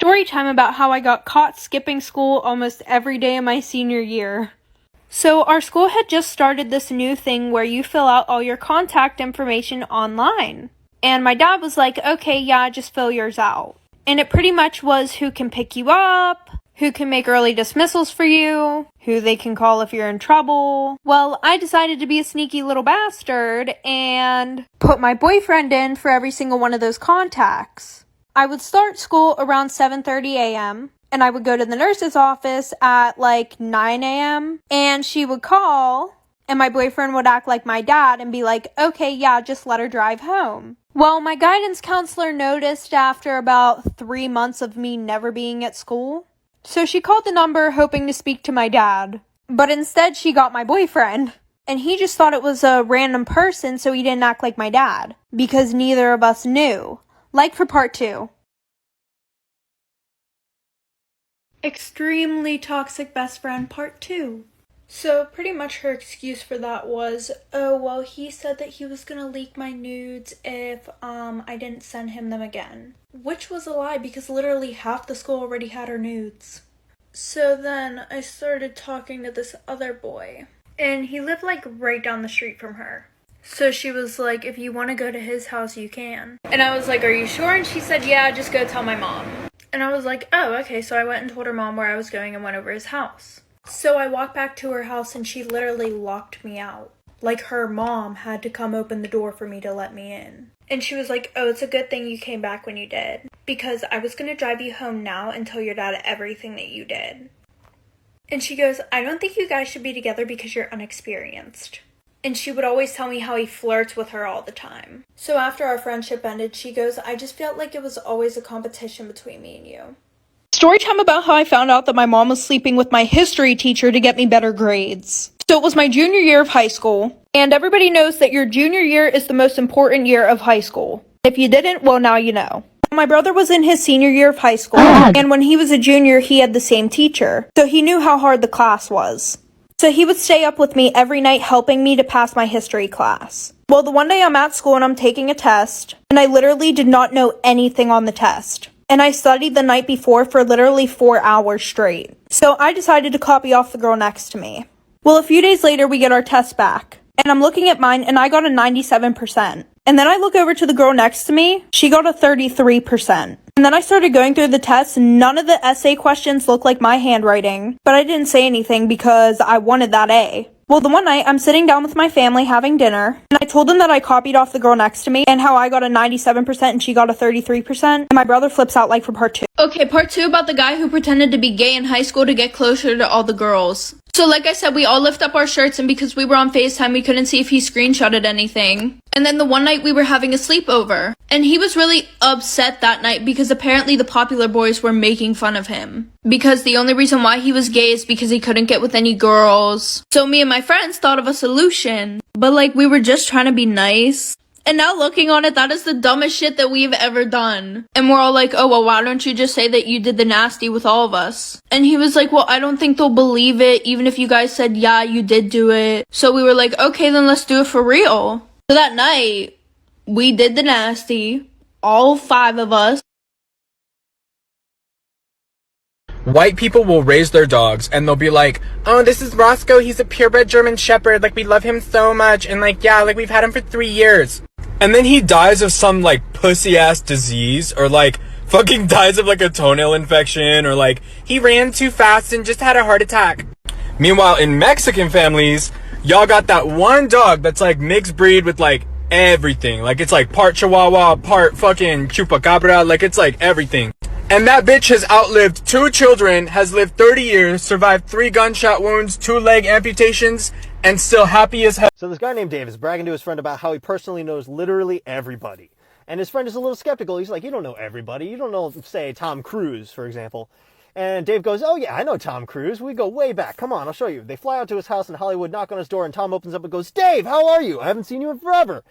Story time about how I got caught skipping school almost every day of my senior year. So our school had just started this new thing where you fill out all your contact information online. And my dad was like, okay, yeah, just fill yours out. And it pretty much was who can pick you up, who can make early dismissals for you, who they can call if you're in trouble. Well, I decided to be a sneaky little bastard and put my boyfriend in for every single one of those contacts. I would start school around 7:30 a.m. and I would go to the nurse's office at like 9 a.m. and she would call and my boyfriend would act like my dad and be like, okay, yeah, just let her drive home. Well, my guidance counselor noticed after about 3 months of me never being at school. So she called the number hoping to speak to my dad. But instead she got my boyfriend. And he just thought it was a random person, so he didn't act like my dad. Because neither of us knew. Like for part 2. Extremely toxic best friend part 2. So pretty much her excuse for that was, oh, well, he said that he was gonna leak my nudes if I didn't send him them again. Which was a lie because literally half the school already had her nudes. So then I started talking to this other boy. And he lived like right down the street from her. So she was like, if you want to go to his house, you can. And I was like, are you sure? And she said, yeah, just go tell my mom. And I was like, oh, okay. So I went and told her mom where I was going and went over his house. So I walked back to her house and she literally locked me out. Like her mom had to come open the door for me to let me in. And she was like, oh, it's a good thing you came back when you did. Because I was going to drive you home now and tell your dad everything that you did. And she goes, I don't think you guys should be together because you're unexperienced. And she would always tell me how he flirts with her all the time. So after our friendship ended, she goes, I just felt like it was always a competition between me and you. Story time about how I found out that my mom was sleeping with my history teacher to get me better grades. So it was my junior year of high school. And everybody knows that your junior year is the most important year of high school. If you didn't, well, now you know. My brother was in his senior year of high school. And when he was a junior, he had the same teacher. So he knew how hard the class was. So he would stay up with me every night helping me to pass my history class. Well, the one day I'm at school and I'm taking a test, and I literally did not know anything on the test. And I studied the night before for literally 4 hours straight. So I decided to copy off the girl next to me. Well, a few days later, we get our test back. And I'm looking at mine, and I got a 97%. And then I look over to the girl next to me. She got a 33%. And then I started going through the tests. None of the essay questions looked like my handwriting. But I didn't say anything because I wanted that A. Well, the one night, I'm sitting down with my family having dinner. And I told them that I copied off the girl next to me. And how I got a 97% and she got a 33%. And my brother flips out like for part 2. Okay, part 2 about the guy who pretended to be gay in high school to get closer to all the girls. So like I said, we all lift up our shirts, and because we were on FaceTime, we couldn't see if he screenshotted anything. And then the one night we were having a sleepover, and he was really upset that night because apparently the popular boys were making fun of him. Because the only reason why he was gay is because he couldn't get with any girls. So me and my friends thought of a solution, but like we were just trying to be nice. And now looking on it, that is the dumbest shit that we've ever done. And we're all like, oh, well, why don't you just say that you did the nasty with all of us? And he was like, well, I don't think they'll believe it, even if you guys said, yeah, you did do it. So we were like, okay, then let's do it for real. So that night, we did the nasty, all 5 of us. White people will raise their dogs and they'll be like, oh, this is Roscoe, he's a purebred German Shepherd, like we love him so much, and like, yeah, like we've had him for 3 years. And then he dies of some like pussy ass disease, or like fucking dies of like a toenail infection, or like he ran too fast and just had a heart attack. Meanwhile, in Mexican families, y'all got that one dog that's like mixed breed with like everything. Like it's like part Chihuahua, part fucking Chupacabra, like it's like everything. And that bitch has outlived 2 children, has lived 30 years, survived 3 gunshot wounds, 2 leg amputations, and still happy as hell. So this guy named Dave is bragging to his friend about how he personally knows literally everybody. And his friend is a little skeptical. He's like, you don't know everybody. You don't know, say, Tom Cruise, for example. And Dave goes, oh yeah, I know Tom Cruise. We go way back. Come on, I'll show you. They fly out to his house in Hollywood, knock on his door, and Tom opens up and goes, Dave, how are you? I haven't seen you in forever.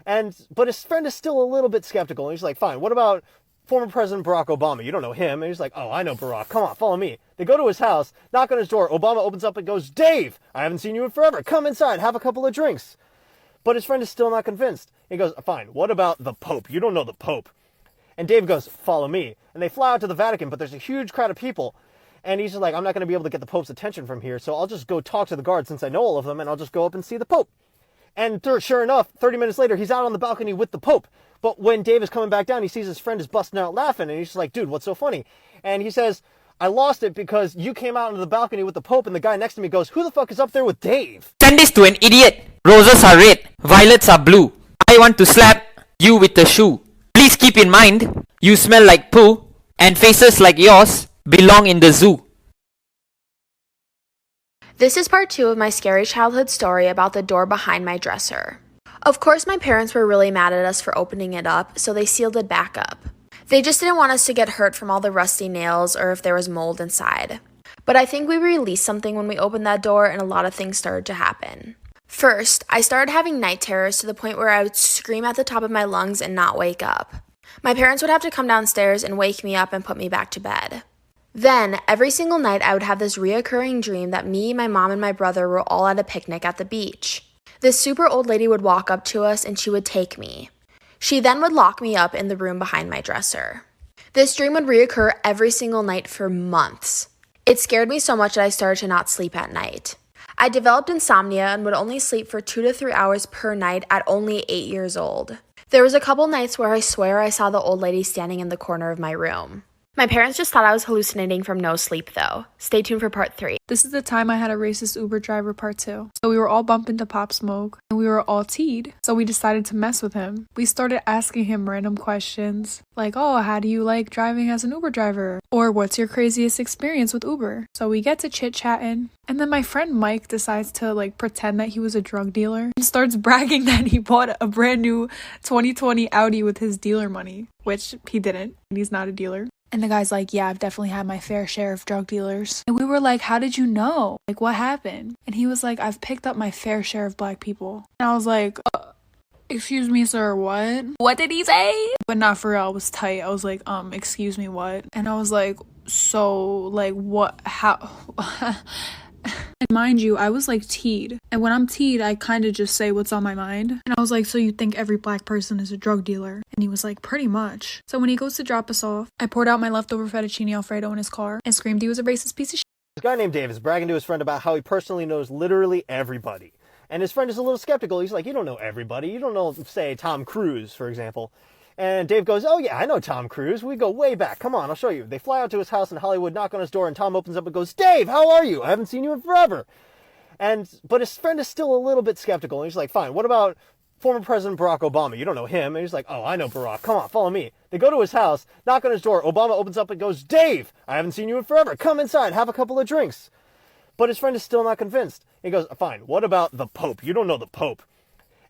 But his friend is still a little bit skeptical. And he's like, fine, what about former President Barack Obama? You don't know him. And he's like, oh, I know Barack. Come on, follow me. They go to his house, knock on his door. Obama opens up and goes, Dave, I haven't seen you in forever. Come inside, have a couple of drinks. But his friend is still not convinced. He goes, fine, what about the Pope? You don't know the Pope. And Dave goes, follow me. And they fly out to the Vatican, but there's a huge crowd of people. And he's just like, I'm not going to be able to get the Pope's attention from here, so I'll just go talk to the guards since I know all of them, and I'll just go up and see the Pope. And sure enough, 30 minutes later, he's out on the balcony with the Pope. But when Dave is coming back down, he sees his friend is busting out laughing, and he's just like, dude, what's so funny? And he says, I lost it because you came out onto the balcony with the Pope, and the guy next to me goes, who the fuck is up there with Dave? Send this to an idiot. Roses are red, violets are blue. I want to slap you with a shoe. Please keep in mind, you smell like poo, and faces like yours belong in the zoo. This is part 2 of my scary childhood story about the door behind my dresser. Of course, my parents were really mad at us for opening it up, so they sealed it back up. They just didn't want us to get hurt from all the rusty nails or if there was mold inside. But I think we released something when we opened that door and a lot of things started to happen. First, I started having night terrors to the point where I would scream at the top of my lungs and not wake up. My parents would have to come downstairs and wake me up and put me back to bed. Then, every single night I would have this reoccurring dream that me, my mom, and my brother were all at a picnic at the beach. This super old lady would walk up to us and she would take me. She then would lock me up in the room behind my dresser. This dream would reoccur every single night for months. It scared me so much that I started to not sleep at night. I developed insomnia and would only sleep for 2 to 3 hours per night at only 8 years old. There was a couple nights where I swear I saw the old lady standing in the corner of my room. My parents just thought I was hallucinating from no sleep though. Stay tuned for part 3. This is the time I had a racist Uber driver part 2. So we were all bumping to Pop Smoke, and we were all teed. So we decided to mess with him. We started asking him random questions, like, oh, how do you like driving as an Uber driver? Or what's your craziest experience with Uber? So we get to chit-chatting, and then my friend Mike decides to pretend that he was a drug dealer and starts bragging that he bought a brand new 2020 Audi with his dealer money, which he didn't, and he's not a dealer. And the guy's like, yeah, I've definitely had my fair share of drug dealers. And we were like, how did you know? What happened? And he was like, I've picked up my fair share of black people. And I was like, excuse me, sir, what? What did he say? But not for real, I was tight. I was like, excuse me, what? And I was like, so, what, how? And mind you, I was teed. And when I'm teed, I kind of just say what's on my mind. And I was like, so you think every black person is a drug dealer? And he was like, pretty much. So when he goes to drop us off, I poured out my leftover fettuccine alfredo in his car and screamed he was a racist piece of shit. This guy named Dave is bragging to his friend about how he personally knows literally everybody. And his friend is a little skeptical. He's like, you don't know everybody. You don't know, say, Tom Cruise, for example. And Dave goes, oh yeah, I know Tom Cruise. We go way back. Come on, I'll show you. They fly out to his house in Hollywood, knock on his door, and Tom opens up and goes, Dave, how are you? I haven't seen you in forever. But his friend is still a little bit skeptical. And he's like, fine, what about former President Barack Obama? You don't know him. And he's like, oh, I know Barack. Come on, follow me. They go to his house, knock on his door. Obama opens up and goes, Dave, I haven't seen you in forever. Come inside, have a couple of drinks. But his friend is still not convinced. He goes, fine, what about the Pope? You don't know the Pope.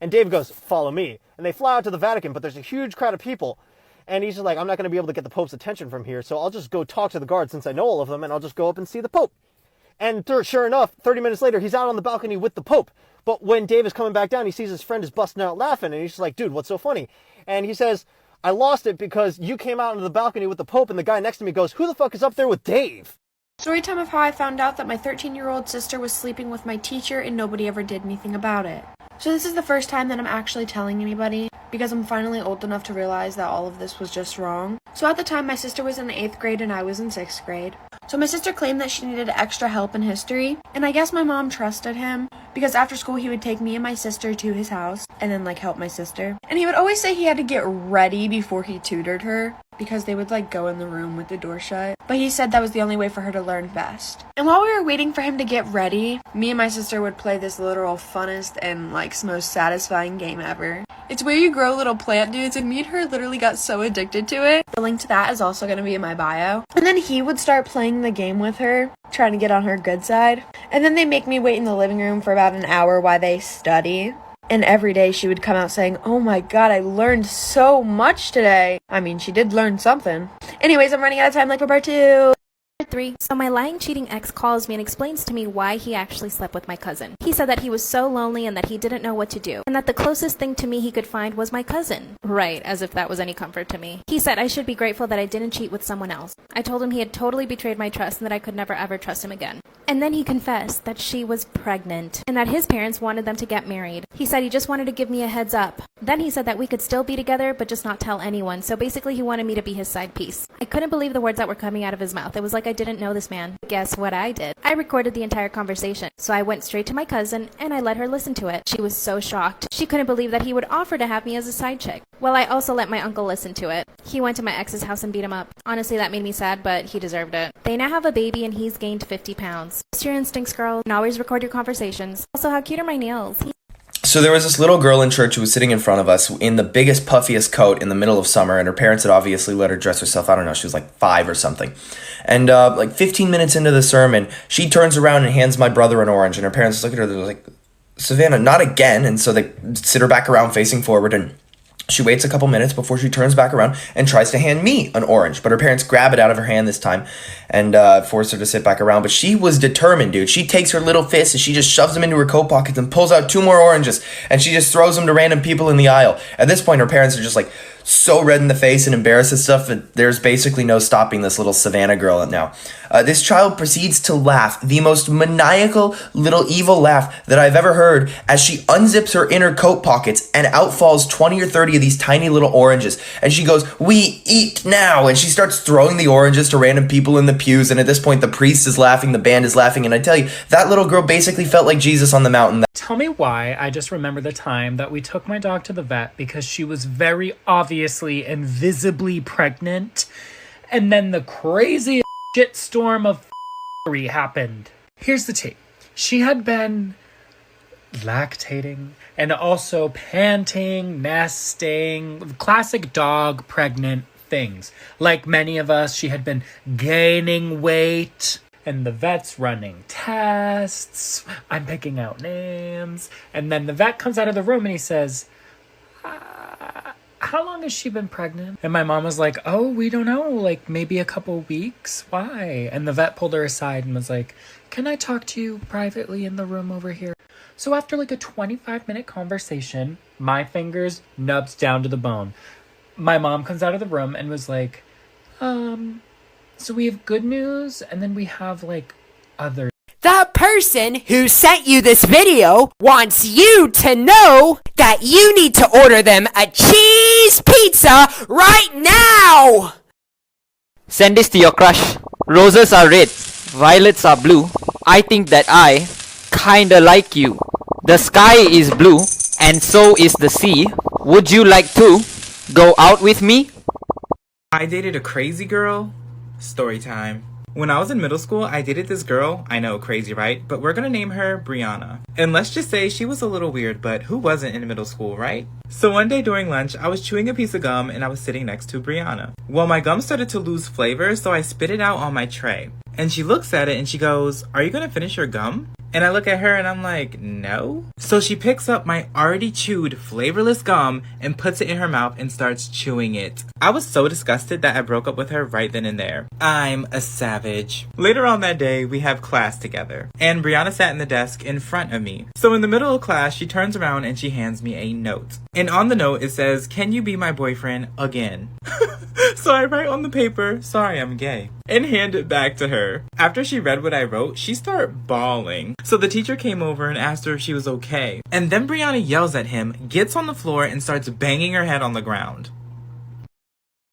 And Dave goes, follow me. And they fly out to the Vatican, but there's a huge crowd of people. And he's just like, I'm not going to be able to get the Pope's attention from here, so I'll just go talk to the guards since I know all of them, and I'll just go up and see the Pope. And sure enough, 30 minutes later, he's out on the balcony with the Pope. But when Dave is coming back down, he sees his friend is busting out laughing, and he's just like, dude, what's so funny? And he says, I lost it because you came out onto the balcony with the Pope, and the guy next to me goes, who the fuck is up there with Dave? Storytime of how I found out that my 13-year-old sister was sleeping with my teacher and nobody ever did anything about it. So this is the first time that I'm actually telling anybody, because I'm finally old enough to realize that all of this was just wrong. So at the time, my sister was in 8th grade and I was in 6th grade. So my sister claimed that she needed extra help in history, and I guess my mom trusted him, because after school he would take me and my sister to his house, and then help my sister. And he would always say he had to get ready before he tutored her, because they would go in the room with the door shut. But he said that was the only way for her to learn best. And while we were waiting for him to get ready, me and my sister would play this literal funnest and most satisfying game ever. It's where you grow little plant dudes, and me and her literally got so addicted to it. The link to that is also going to be in my bio. And then he would start playing the game with her, trying to get on her good side. And then they make me wait in the living room for about an hour while they study. And every day she would come out saying, oh my god, I learned so much today. I mean, she did learn something. Anyways, I'm running out of time for part 2. 3. So my lying, cheating ex calls me and explains to me why he actually slept with my cousin. He said that he was so lonely and that he didn't know what to do, and that the closest thing to me he could find was my cousin. Right, as if that was any comfort to me. He said I should be grateful that I didn't cheat with someone else. I told him he had totally betrayed my trust and that I could never ever trust him again. And then he confessed that she was pregnant and that his parents wanted them to get married. He said he just wanted to give me a heads up. Then he said that we could still be together but just not tell anyone. So basically he wanted me to be his side piece. I couldn't believe the words that were coming out of his mouth. It was like I didn't know this man. Guess what I did? I recorded the entire conversation. So I went straight to my cousin and I let her listen to it. She was so shocked. She couldn't believe that he would offer to have me as a side chick. Well, I also let my uncle listen to it. He went to my ex's house and beat him up. Honestly, that made me sad, but he deserved it. They now have a baby and he's gained 50 pounds. Trust your instincts, girl, and always record your conversations. Also, how cute are my nails? So there was this little girl in church who was sitting in front of us in the biggest, puffiest coat in the middle of summer, and her parents had obviously let her dress herself. I don't know, she was like 5 or something. And like 15 minutes into the sermon, she turns around and hands my brother an orange, and her parents look at her, they're like, Savannah, not again. And so they sit her back around facing forward, and she waits a couple minutes before she turns back around and tries to hand me an orange. But her parents grab it out of her hand this time and force her to sit back around. But she was determined, dude. She takes her little fist and she just shoves them into her coat pockets and pulls out 2 more oranges. And she just throws them to random people in the aisle. At this point, her parents are just like so red in the face and embarrassed and stuff that there's basically no stopping this little Savannah girl now. This child proceeds to laugh, the most maniacal little evil laugh that I've ever heard, as she unzips her inner coat pockets and out falls 20 or 30 of these tiny little oranges. And she goes, "We eat now." And she starts throwing the oranges to random people in the pews. And at this point, the priest is laughing, the band is laughing. And I tell you, that little girl basically felt like Jesus on the mountain. Tell me why I just remember the time that we took my dog to the vet because she was very obviously and visibly pregnant. And then the crazy shitstorm of f***ery happened. Here's the tea. She had been lactating and also panting, nesting, classic dog pregnant things. Like many of us, she had been gaining weight. And the vet's running tests. I'm picking out names. And then the vet comes out of the room and he says, how long has she been pregnant? And my mom was like, oh, we don't know, like maybe a couple weeks. Why? And the vet pulled her aside and was like, can I talk to you privately in the room over here? So after like a 25-minute conversation, my fingers nubbed down to the bone. My mom comes out of the room and was like, so we have good news, and then we have, like, other. The person who sent you this video wants you to know that you need to order them a cheese pizza right now! Send this to your crush. Roses are red, violets are blue. I think that I kinda like you. The sky is blue, and so is the sea. Would you like to go out with me? I dated a crazy girl. Story time. When I was in middle school, I dated this girl. I know, crazy, right? But we're gonna name her Brianna. And let's just say she was a little weird, but who wasn't in middle school, right? So one day during lunch, I was chewing a piece of gum and I was sitting next to Brianna. Well, my gum started to lose flavor, so I spit it out on my tray. And she looks at it and she goes, "Are you gonna finish your gum?" And I look at her and I'm like, no. So she picks up my already chewed flavorless gum and puts it in her mouth and starts chewing it. I was so disgusted that I broke up with her right then and there. I'm a savage. Later on that day, we have class together. And Brianna sat in the desk in front of me. So in the middle of class, she turns around and she hands me a note. And on the note, it says, "Can you be my boyfriend again?" So I write on the paper, "Sorry, I'm gay," and hand it back to her. After she read what I wrote, she started bawling. So the teacher came over and asked her if she was okay. And then Brianna yells at him, gets on the floor, and starts banging her head on the ground.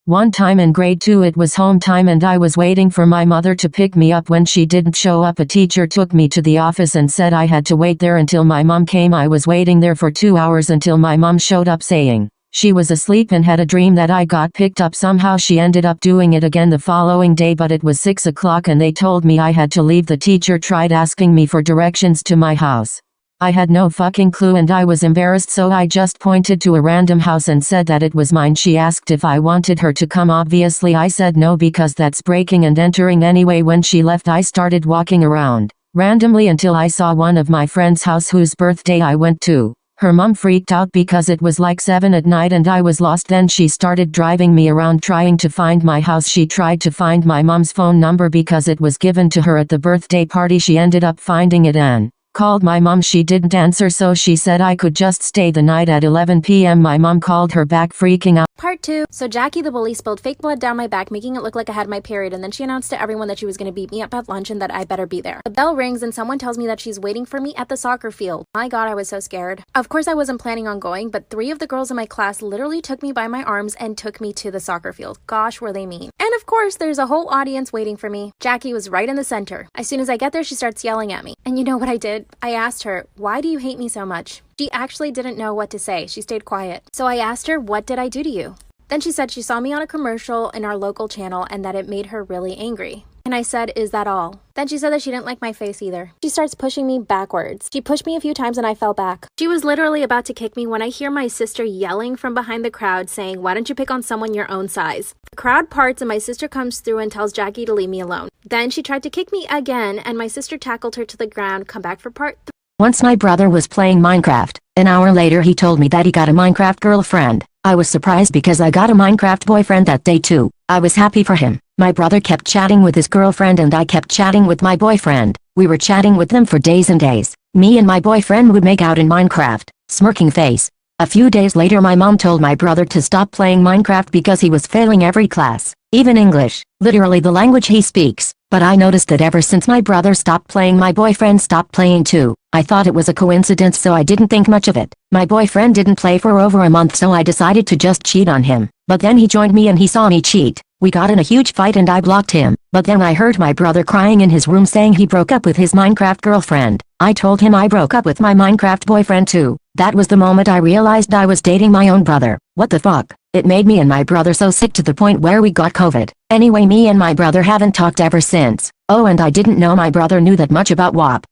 One time in grade 2 it was home time and I was waiting for my mother to pick me up. When she didn't show up, a teacher took me to the office and said I had to wait there until my mom came. I was waiting there for 2 hours until my mom showed up, saying she was asleep and had a dream that I got picked up. Somehow she ended up doing it again the following day, but it was 6 o'clock and they told me I had to leave. The teacher tried asking me for directions to my house. I had no fucking clue and I was embarrassed, so I just pointed to a random house and said that it was mine. She asked if I wanted her to come. Obviously I said no because that's breaking and entering anyway. When she left, I started walking around randomly until I saw one of my friend's house whose birthday I went to. Her mom freaked out because it was like 7 at night and I was lost. Then she started driving me around trying to find my house. She tried to find my mom's phone number because it was given to her at the birthday party. She ended up finding it and called my mom. She didn't answer, so she said I could just stay the night. At 11 p.m. my mom called her back freaking out. Part 2. So Jackie the bully spilled fake blood down my back, making it look like I had my period, and then she announced to everyone that she was going to beat me up at lunch and that I better be there. The bell rings and someone tells me that she's waiting for me at the soccer field. My god, I was so scared. Of course I wasn't planning on going, but 3 of the girls in my class literally took me by my arms and took me to the soccer field. Gosh, were they mean. And of course, there's a whole audience waiting for me. Jackie was right in the center. As soon as I get there, she starts yelling at me. And you know what I did? I asked her, "Why do you hate me so much?" She actually didn't know what to say. She stayed quiet. So I asked her, "What did I do to you?" Then she said she saw me on a commercial in our local channel and that it made her really angry. And I said, "Is that all?" Then she said that she didn't like my face either. She starts pushing me backwards. She pushed me a few times and I fell back. She was literally about to kick me when I hear my sister yelling from behind the crowd saying, "Why don't you pick on someone your own size?" The crowd parts and my sister comes through and tells Jackie to leave me alone. Then she tried to kick me again and my sister tackled her to the ground. Come back for part 3. Once my brother was playing Minecraft. An hour later he told me that he got a Minecraft girlfriend. I was surprised because I got a Minecraft boyfriend that day too. I was happy for him. My brother kept chatting with his girlfriend and I kept chatting with my boyfriend. We were chatting with them for days and days. Me and my boyfriend would make out in Minecraft. Smirking face. A few days later my mom told my brother to stop playing Minecraft because he was failing every class. Even English. Literally the language he speaks. But I noticed that ever since my brother stopped playing, my boyfriend stopped playing too. I thought it was a coincidence, so I didn't think much of it. My boyfriend didn't play for over a month, so I decided to just cheat on him. But then he joined me and he saw me cheat. We got in a huge fight and I blocked him. But then I heard my brother crying in his room saying he broke up with his Minecraft girlfriend. I told him I broke up with my Minecraft boyfriend too. That was the moment I realized I was dating my own brother. What the fuck? It made me and my brother so sick to the point where we got COVID. Anyway, me and my brother haven't talked ever since. Oh, and I didn't know my brother knew that much about WAP.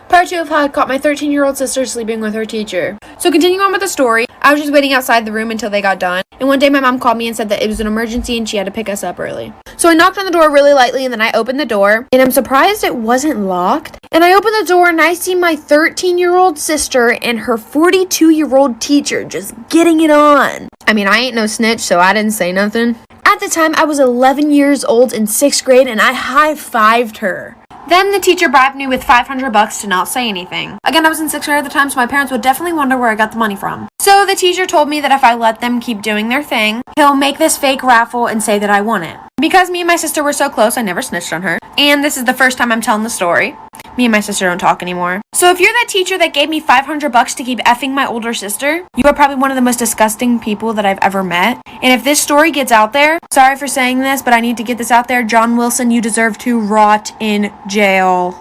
Part 2 of how I caught my 13-year-old sister sleeping with her teacher. So continuing on with the story, I was just waiting outside the room until they got done. And one day my mom called me and said that it was an emergency and she had to pick us up early. So I knocked on the door really lightly and then I opened the door. And I'm surprised it wasn't locked. And I opened the door and I see my 13-year-old sister and her 42-year-old teacher just getting it on. I mean, I ain't no snitch, so I didn't say nothing. At the time, I was 11 years old in 6th grade and I high-fived her. Then the teacher bribed me with $500 to not say anything. Again, I was in 6th grade at the time, so my parents would definitely wonder where I got the money from. So the teacher told me that if I let them keep doing their thing, he'll make this fake raffle and say that I won it. Because me and my sister were so close, I never snitched on her. And this is the first time I'm telling the story. Me and my sister don't talk anymore. So if you're that teacher that gave me $500 to keep effing my older sister, you are probably one of the most disgusting people that I've ever met. And if this story gets out there, sorry for saying this, but I need to get this out there. John Wilson, you deserve to rot in jail.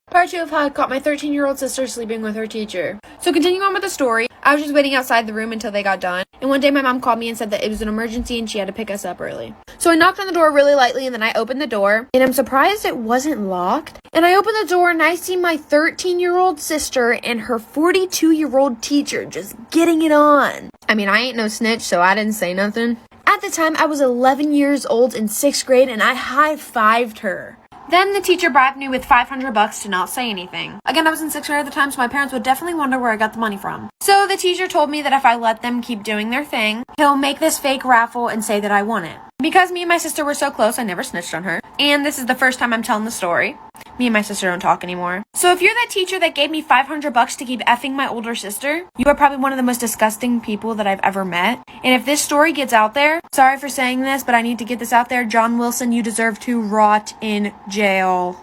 Part 2 of how I caught my 13-year-old sister sleeping with her teacher. So continuing on with the story, I was just waiting outside the room until they got done. And one day my mom called me and said that it was an emergency and she had to pick us up early. So I knocked on the door really lightly and then I opened the door. And I'm surprised it wasn't locked. And I opened the door and I see my 13-year-old sister and her 42-year-old teacher just getting it on. I mean, I ain't no snitch, so I didn't say nothing. At the time, I was 11 years old in 6th grade and I high-fived her. Then the teacher bribed me with $500 to not say anything. Again, I was in 6th grade at the time, so my parents would definitely wonder where I got the money from. So the teacher told me that if I let them keep doing their thing, he'll make this fake raffle and say that I won it. Because me and my sister were so close, I never snitched on her. And this is the first time I'm telling the story. Me and my sister don't talk anymore. So if you're that teacher that gave me $500 to keep effing my older sister, you are probably one of the most disgusting people that I've ever met. And if this story gets out there, sorry for saying this, but I need to get this out there. John Wilson, you deserve to rot in jail.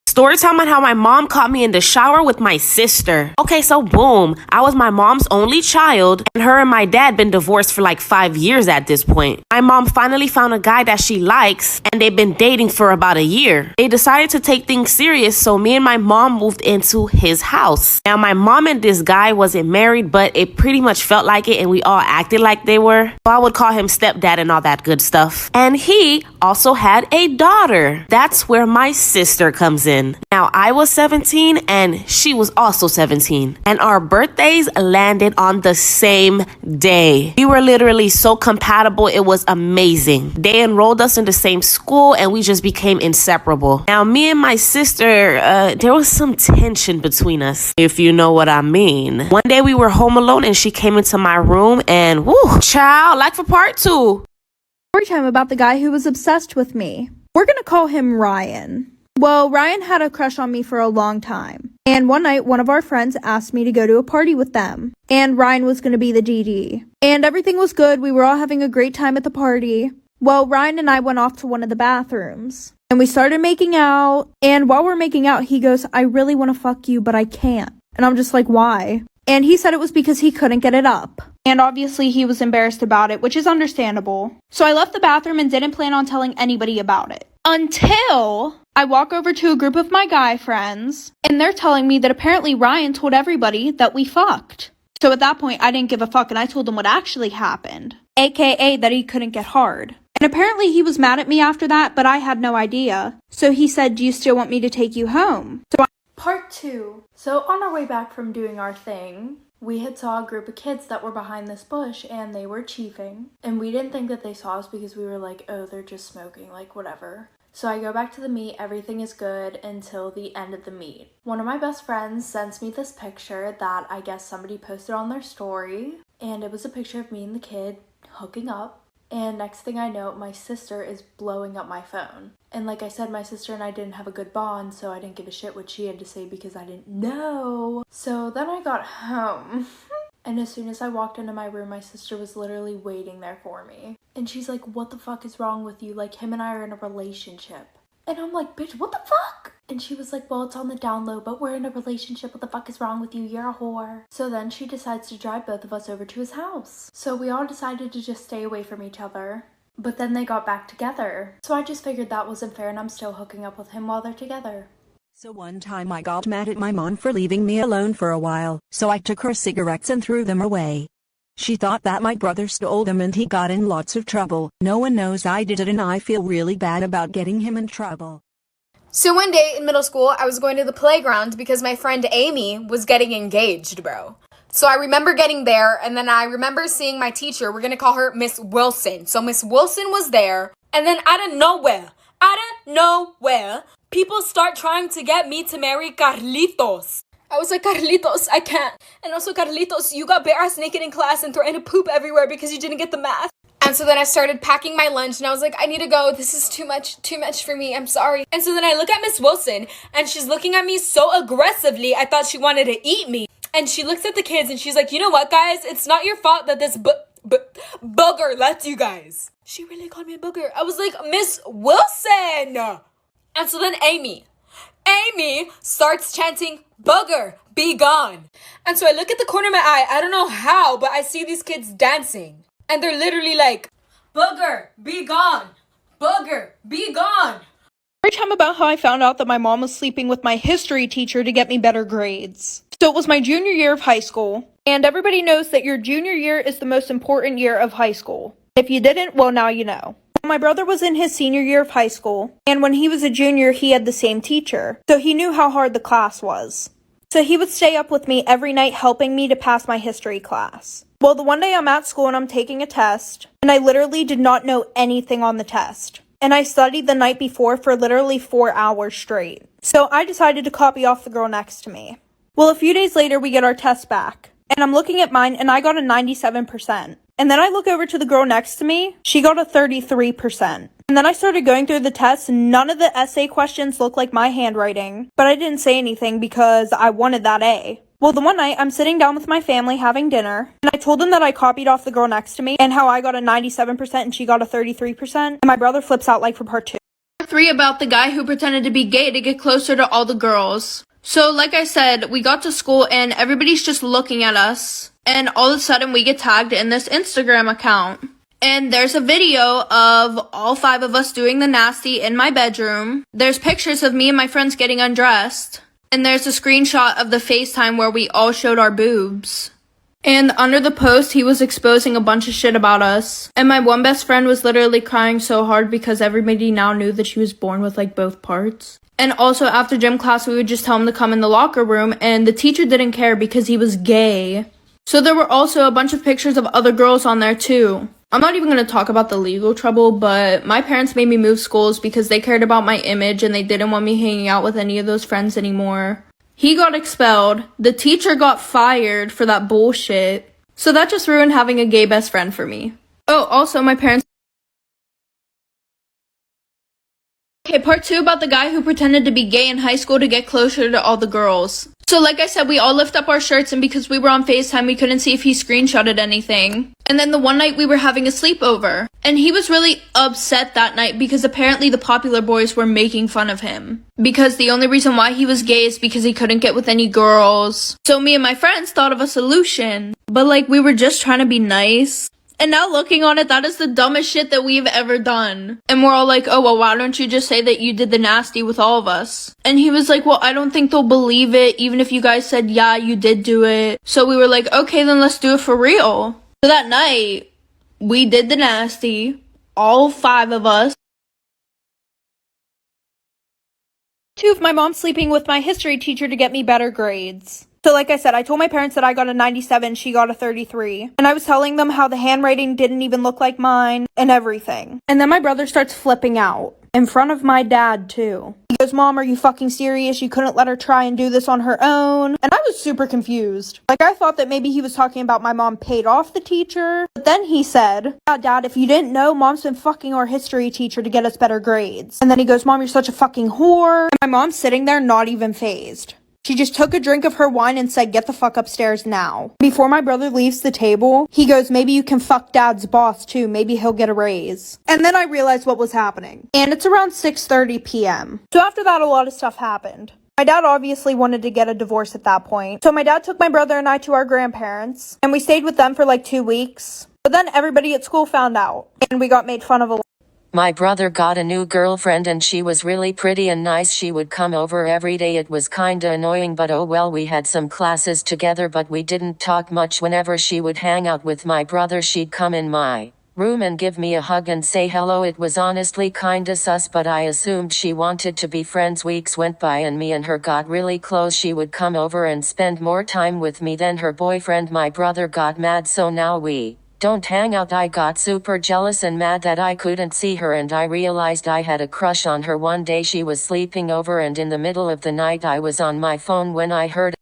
Story time on how my mom caught me in the shower with my sister. Okay, so boom, I was my mom's only child, and her and my dad been divorced for like 5 years at this point. My mom finally found a guy that she likes, and they've been dating for about a year. They decided to take things serious, so me and my mom moved into his house. Now, my mom and this guy wasn't married, but it pretty much felt like it, and we all acted like they were. So I would call him stepdad and all that good stuff. And he also had a daughter. That's where my sister comes in. Now, I was 17 and she was also 17. And our birthdays landed on the same day. We were literally so compatible. It was amazing. They enrolled us in the same school and we just became inseparable. Now, me and my sister, there was some tension between us, if you know what I mean. One day we were home alone and she came into my room and whoo, child, like for part 2. Story time about the guy who was obsessed with me. We're gonna call him Ryan. Well, Ryan had a crush on me for a long time. And one night, one of our friends asked me to go to a party with them. And Ryan was going to be the DD. And everything was good. We were all having a great time at the party. Well, Ryan and I went off to one of the bathrooms. And we started making out. And while we're making out, he goes, I really want to fuck you, but I can't. And I'm just like, why? And he said it was because he couldn't get it up. And obviously he was embarrassed about it, which is understandable. So I left the bathroom and didn't plan on telling anybody about it. Until I walk over to a group of my guy friends, and they're telling me that apparently Ryan told everybody that we fucked. So at that point, I didn't give a fuck, and I told them what actually happened, aka that he couldn't get hard. And apparently he was mad at me after that, but I had no idea. So he said, do you still want me to take you home? Part 2. So on our way back from doing our thing, we had saw a group of kids that were behind this bush and they were chiefing. And we didn't think that they saw us because we were like, oh, they're just smoking, like whatever. So I go back to the meet, everything is good until the end of the meet. One of my best friends sends me this picture that I guess somebody posted on their story. And it was a picture of me and the kid hooking up. And next thing I know, my sister is blowing up my phone. And like I said, my sister and I didn't have a good bond, so I didn't give a shit what she had to say because I didn't know. So then I got home. And as soon as I walked into my room, my sister was literally waiting there for me. And she's like, what the fuck is wrong with you? Like, him and I are in a relationship. And I'm like, bitch, what the fuck? And she was like, well, it's on the down low, but we're in a relationship. What the fuck is wrong with you? You're a whore. So then she decides to drive both of us over to his house. So we all decided to just stay away from each other. But then they got back together. So I just figured that wasn't fair, and I'm still hooking up with him while they're together. So one time I got mad at my mom for leaving me alone for a while, so I took her cigarettes and threw them away. She thought that my brother stole them and he got in lots of trouble. No one knows I did it and I feel really bad about getting him in trouble. So one day in middle school, I was going to the playground because my friend Amy was getting engaged, bro. So I remember getting there, and then I remember seeing my teacher. We're going to call her Miss Wilson. So Miss Wilson was there, and then out of nowhere, people start trying to get me to marry Carlitos. I was like, Carlitos, I can't. And also, Carlitos, you got bare ass naked in class and threatened to poop everywhere because you didn't get the math. And so then I started packing my lunch, and I was like, I need to go. This is too much for me. I'm sorry. And so then I look at Miss Wilson, and she's looking at me so aggressively, I thought she wanted to eat me. And she looks at the kids, and she's like, you know what, guys? It's not your fault that this booger left you guys. She really called me a booger. I was like, Miss Wilson! And so then Amy starts chanting, booger, be gone. And so I look at the corner of my eye. I don't know how, but I see these kids dancing. And they're literally like, booger, be gone. Booger, be gone. Every time about how I found out that my mom was sleeping with my history teacher to get me better grades. So it was my junior year of high school. And everybody knows that your junior year is the most important year of high school. If you didn't, well, now you know. My brother was in his senior year of high school, and when he was a junior, he had the same teacher, so he knew how hard the class was. So he would stay up with me every night helping me to pass my history class. Well, the one day I'm at school and I'm taking a test, and I literally did not know anything on the test. And I studied the night before for literally 4 hours straight. So I decided to copy off the girl next to me. Well, a few days later, we get our test back, and I'm looking at mine, and I got a 97%. And then I look over to the girl next to me. She got a 33%. And then I started going through the tests. None of the essay questions looked like my handwriting. But I didn't say anything because I wanted that A. Well, the one night I'm sitting down with my family having dinner. And I told them that I copied off the girl next to me. And how I got a 97% and she got a 33%. And my brother flips out like for part 2. Part 3 about the guy who pretended to be gay to get closer to all the girls. So like I said, we got to school and everybody's just looking at us. And all of a sudden we get tagged in this Instagram account. And there's a video of all 5 of us doing the nasty in my bedroom. There's pictures of me and my friends getting undressed. And there's a screenshot of the FaceTime where we all showed our boobs. And under the post, he was exposing a bunch of shit about us. And my one best friend was literally crying so hard because everybody now knew that she was born with like both parts. And also after gym class, we would just tell him to come in the locker room. And the teacher didn't care because he was gay. So there were also a bunch of pictures of other girls on there too. I'm not even going to talk about the legal trouble, but my parents made me move schools because they cared about my image and they didn't want me hanging out with any of those friends anymore. He got expelled. The teacher got fired for that bullshit. So that just ruined having a gay best friend for me. Oh, also my parents Okay, part 2 about the guy who pretended to be gay in high school to get closer to all the girls. So like I said, we all lift up our shirts, and because we were on FaceTime, we couldn't see if he screenshotted anything. And then the one night we were having a sleepover, and he was really upset that night because apparently the popular boys were making fun of him. Because the only reason why he was gay is because he couldn't get with any girls. So me and my friends thought of a solution, but like we were just trying to be nice. And now looking on it, that is the dumbest shit that we've ever done. And we're all like, oh, well, why don't you just say that you did the nasty with all of us? And he was like, well, I don't think they'll believe it, even if you guys said, yeah, you did do it. So we were like, okay, then let's do it for real. So that night, we did the nasty, all 5 of us. 2 of my mom sleeping with my history teacher to get me better grades. So like I said, I told my parents that I got a 97, she got a 33. And I was telling them how the handwriting didn't even look like mine and everything. And then my brother starts flipping out. In front of my dad, too. He goes, Mom, are you fucking serious? You couldn't let her try and do this on her own? And I was super confused. Like, I thought that maybe he was talking about my mom paid off the teacher. But then he said, yeah, Dad, if you didn't know, Mom's been fucking our history teacher to get us better grades. And then he goes, Mom, you're such a fucking whore. And my mom's sitting there not even fazed. She just took a drink of her wine and said, get the fuck upstairs now. Before my brother leaves the table, he goes, maybe you can fuck Dad's boss too. Maybe he'll get a raise. And then I realized what was happening. And it's around 6:30 p.m. So after that, a lot of stuff happened. My dad obviously wanted to get a divorce at that point. So my dad took my brother and I to our grandparents. And we stayed with them for like 2 weeks. But then everybody at school found out. And we got made fun of a lot. My brother got a new girlfriend and she was really pretty and nice. She would come over every day. It was kinda annoying, but oh well, we had some classes together, but we didn't talk much. Whenever she would hang out with my brother, she'd come in my room and give me a hug and say hello. It was honestly kinda sus, but I assumed she wanted to be friends. Weeks went by and me and her got really close. She would come over and spend more time with me than her boyfriend. My brother got mad, so now we don't hang out. I got super jealous and mad that I couldn't see her, and I realized I had a crush on her. One day she was sleeping over and in the middle of the night I was on my phone when I heard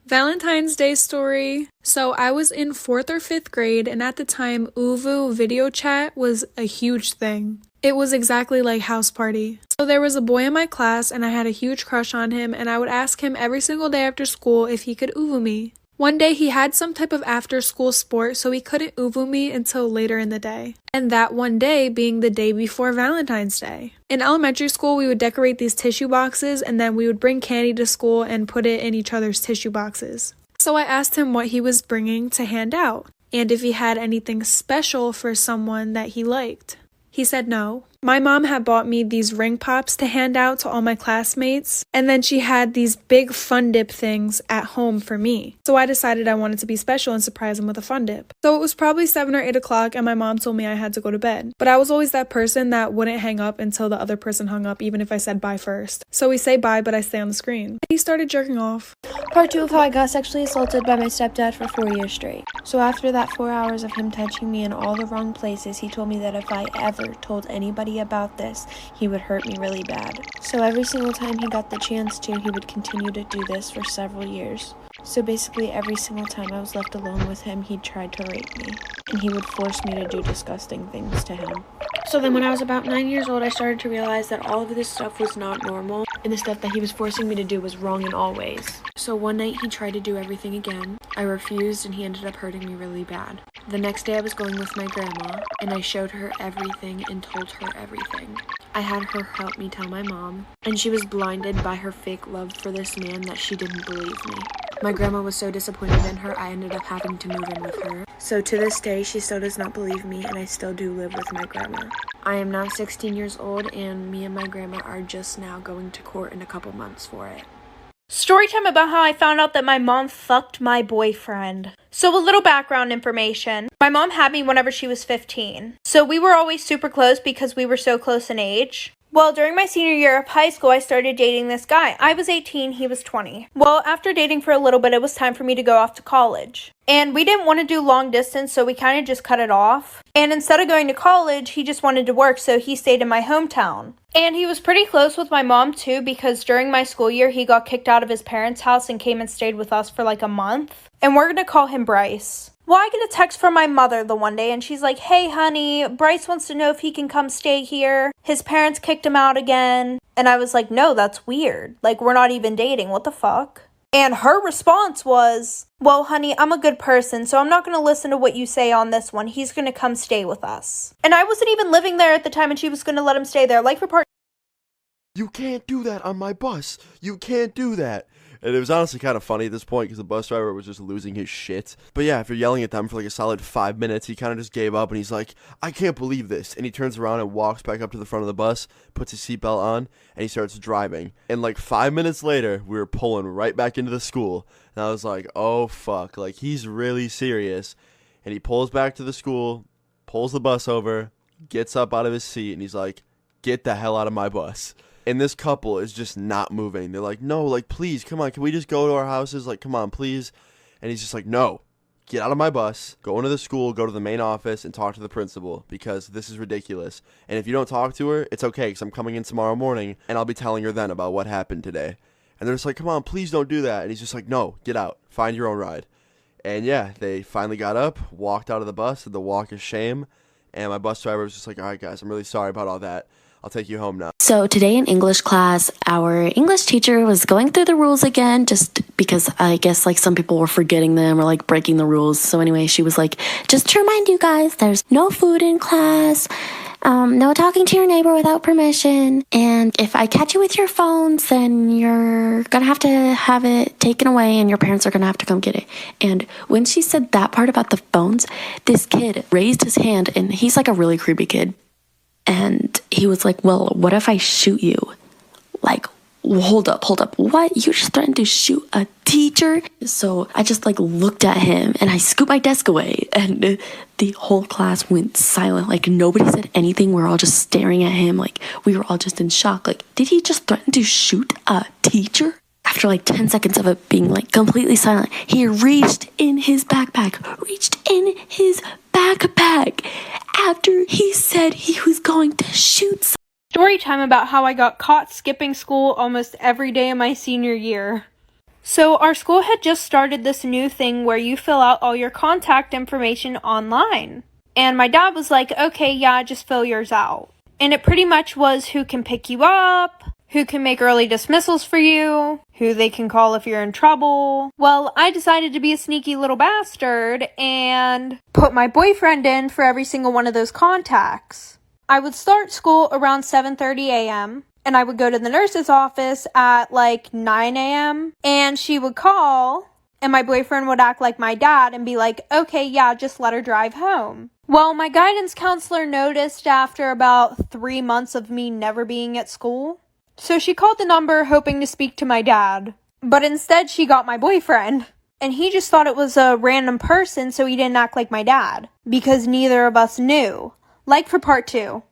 Valentine's Day story. So I was in 4th or 5th grade, and at the time, Uvu video chat was a huge thing. It was exactly like House Party. So there was a boy in my class, and I had a huge crush on him, and I would ask him every single day after school if he could Uvu me. One day he had some type of after-school sport, so he couldn't Uvu me until later in the day. And that one day being the day before Valentine's Day. In elementary school, we would decorate these tissue boxes, and then we would bring candy to school and put it in each other's tissue boxes. So I asked him what he was bringing to hand out, and if he had anything special for someone that he liked. He said no. My mom had bought me these ring pops to hand out to all my classmates, and then she had these big fun dip things at home for me. So I decided I wanted to be special and surprise him with a fun dip. So it was probably 7 or 8 o'clock, and my mom told me I had to go to bed. But I was always that person that wouldn't hang up until the other person hung up, even if I said bye first. So we say bye, but I stay on the screen. He started jerking off. Part 2 of how I got sexually assaulted by my stepdad for 4 years straight. So after that 4 hours of him touching me in all the wrong places, he told me that if I ever told anybody about this, he would hurt me really bad. So every single time he got the chance to, he would continue to do this for several years. So basically every single time I was left alone with him, he tried to rape me. And he would force me to do disgusting things to him. So then when I was about 9 years old, I started to realize that all of this stuff was not normal. And the stuff that he was forcing me to do was wrong in all ways. So one night he tried to do everything again. I refused and he ended up hurting me really bad. The next day I was going with my grandma and I showed her everything and told her everything. I had her help me tell my mom, and she was blinded by her fake love for this man that she didn't believe me. My grandma was so disappointed in her, I ended up having to move in with her. So to this day, she still does not believe me, and I still do live with my grandma. I am now 16 years old, and me and my grandma are just now going to court in a couple months for it. Storytime about how I found out that my mom fucked my boyfriend. So a little background information. My mom had me whenever she was 15. So we were always super close because we were so close in age. Well, during my senior year of high school, I started dating this guy. I was 18, he was 20. Well, after dating for a little bit, it was time for me to go off to college. And we didn't want to do long distance, so we kind of just cut it off. And instead of going to college, he just wanted to work, so he stayed in my hometown. And he was pretty close with my mom too, because during my school year, he got kicked out of his parents' house and came and stayed with us for like a month. And we're going to call him Bryce. Well, I get a text from my mother the one day, and she's like, hey, honey, Bryce wants to know if he can come stay here. His parents kicked him out again. And I was like, no, that's weird. Like, we're not even dating. What the fuck? And her response was, well, honey, I'm a good person, so I'm not going to listen to what you say on this one. He's going to come stay with us. And I wasn't even living there at the time, and she was going to let him stay there. Like for part... You can't do that on my bus. You can't do that. And it was honestly kind of funny at this point because the bus driver was just losing his shit. But yeah, after yelling at them for like a solid 5 minutes, he kind of just gave up and he's like, I can't believe this. And he turns around and walks back up to the front of the bus, puts his seatbelt on, and he starts driving. And like 5 minutes later, we were pulling right back into the school. And I was like, oh fuck, like he's really serious. And he pulls back to the school, pulls the bus over, gets up out of his seat, and he's like, get the hell out of my bus. And this couple is just not moving. They're like, no, like, please, come on. Can we just go to our houses? Like, come on, please. And he's just like, no, get out of my bus, go into the school, go to the main office, and talk to the principal because this is ridiculous. And if you don't talk to her, it's okay because I'm coming in tomorrow morning, and I'll be telling her then about what happened today. And they're just like, come on, please don't do that. And he's just like, no, get out. Find your own ride. And yeah, they finally got up, walked out of the bus, did the walk of shame. And my bus driver was just like, all right, guys, I'm really sorry about all that. I'll take you home now. So today in English class, our English teacher was going through the rules again, just because I guess like some people were forgetting them or like breaking the rules. So anyway, she was like, just to remind you guys, there's no food in class, no talking to your neighbor without permission. And if I catch you with your phones, then you're gonna have it taken away and your parents are gonna have to come get it. And when she said that part about the phones, this kid raised his hand, and he's like a really creepy kid. And he was like, well, what if I shoot you? Like, hold up. What? You just threatened to shoot a teacher? So I just like looked at him and I scooped my desk away. And the whole class went silent. Like nobody said anything. We were all just staring at him. Like we were all just in shock. Like, did he just threaten to shoot a teacher? After like 10 seconds of it being like completely silent, he reached in his backpack after he said he was going to shoot someone. Story time about how I got caught skipping school almost every day of my senior year. So our school had just started this new thing where you fill out all your contact information online. And my dad was like, okay, yeah, just fill yours out. And it pretty much was who can pick you up, who can make early dismissals for you, who they can call if you're in trouble. Well, I decided to be a sneaky little bastard and put my boyfriend in for every single one of those contacts. I would start school around 7:30 a.m. and I would go to the nurse's office at like 9 a.m. and she would call and my boyfriend would act like my dad and be like, okay, yeah, just let her drive home. Well, my guidance counselor noticed after about 3 months of me never being at school. So she called the number hoping to speak to my dad, but instead she got my boyfriend. And he just thought it was a random person, so he didn't act like my dad, because neither of us knew. Like for part 2.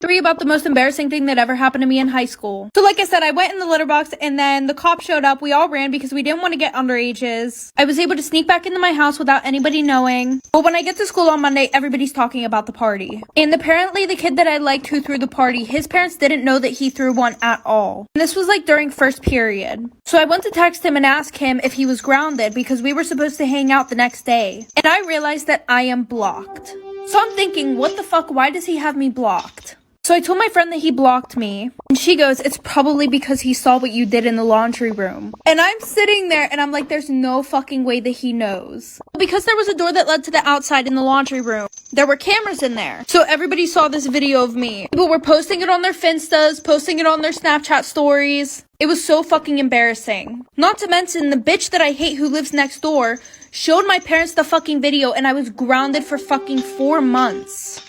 3 about the most embarrassing thing that ever happened to me in high school. So like I said, I went in the litter box and then the cop showed up. We all ran because we didn't want to get underages. I was able to sneak back into my house without anybody knowing. But when I get to school on Monday, everybody's talking about the party. And apparently the kid that I liked who threw the party, his parents didn't know that he threw one at all. And this was like during first period. So I went to text him and ask him if he was grounded because we were supposed to hang out the next day. And I realized that I am blocked. So I'm thinking, what the fuck? Why does he have me blocked? So I told my friend that he blocked me, and she goes, it's probably because he saw what you did in the laundry room. And I'm sitting there, and I'm like, there's no fucking way that he knows. Because there was a door that led to the outside in the laundry room. There were cameras in there. So everybody saw this video of me. People were posting it on their Finstas, posting it on their Snapchat stories. It was so fucking embarrassing. Not to mention, the bitch that I hate who lives next door showed my parents the fucking video, and I was grounded for fucking 4 months.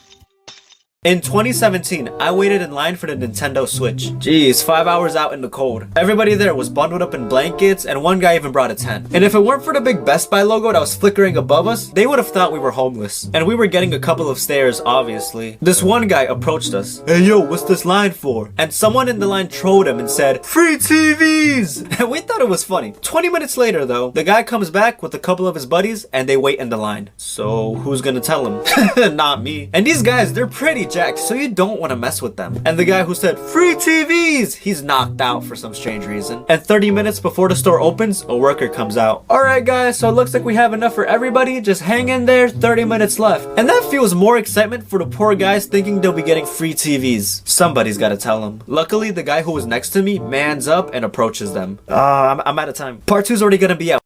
In 2017, I waited in line for the Nintendo Switch. Jeez, 5 hours out in the cold. Everybody there was bundled up in blankets, and one guy even brought a tent. And if it weren't for the big Best Buy logo that was flickering above us, they would have thought we were homeless. And we were getting a couple of stares, obviously. This one guy approached us. Hey yo, what's this line for? And someone in the line trolled him and said, free TVs! And we thought it was funny. 20 minutes later though, the guy comes back with a couple of his buddies, and they wait in the line. So who's gonna tell him? Not me. And these guys, they're pretty jacked, so you don't want to mess with them. And the guy who said, free TVs, he's knocked out for some strange reason. And 30 minutes before the store opens, a worker comes out. Alright guys, so it looks like we have enough for everybody. Just hang in there, 30 minutes left. And that fuels more excitement for the poor guys thinking they'll be getting free TVs. Somebody's gotta tell them. Luckily, the guy who was next to me mans up and approaches them. I'm out of time. Part 2's already gonna be out.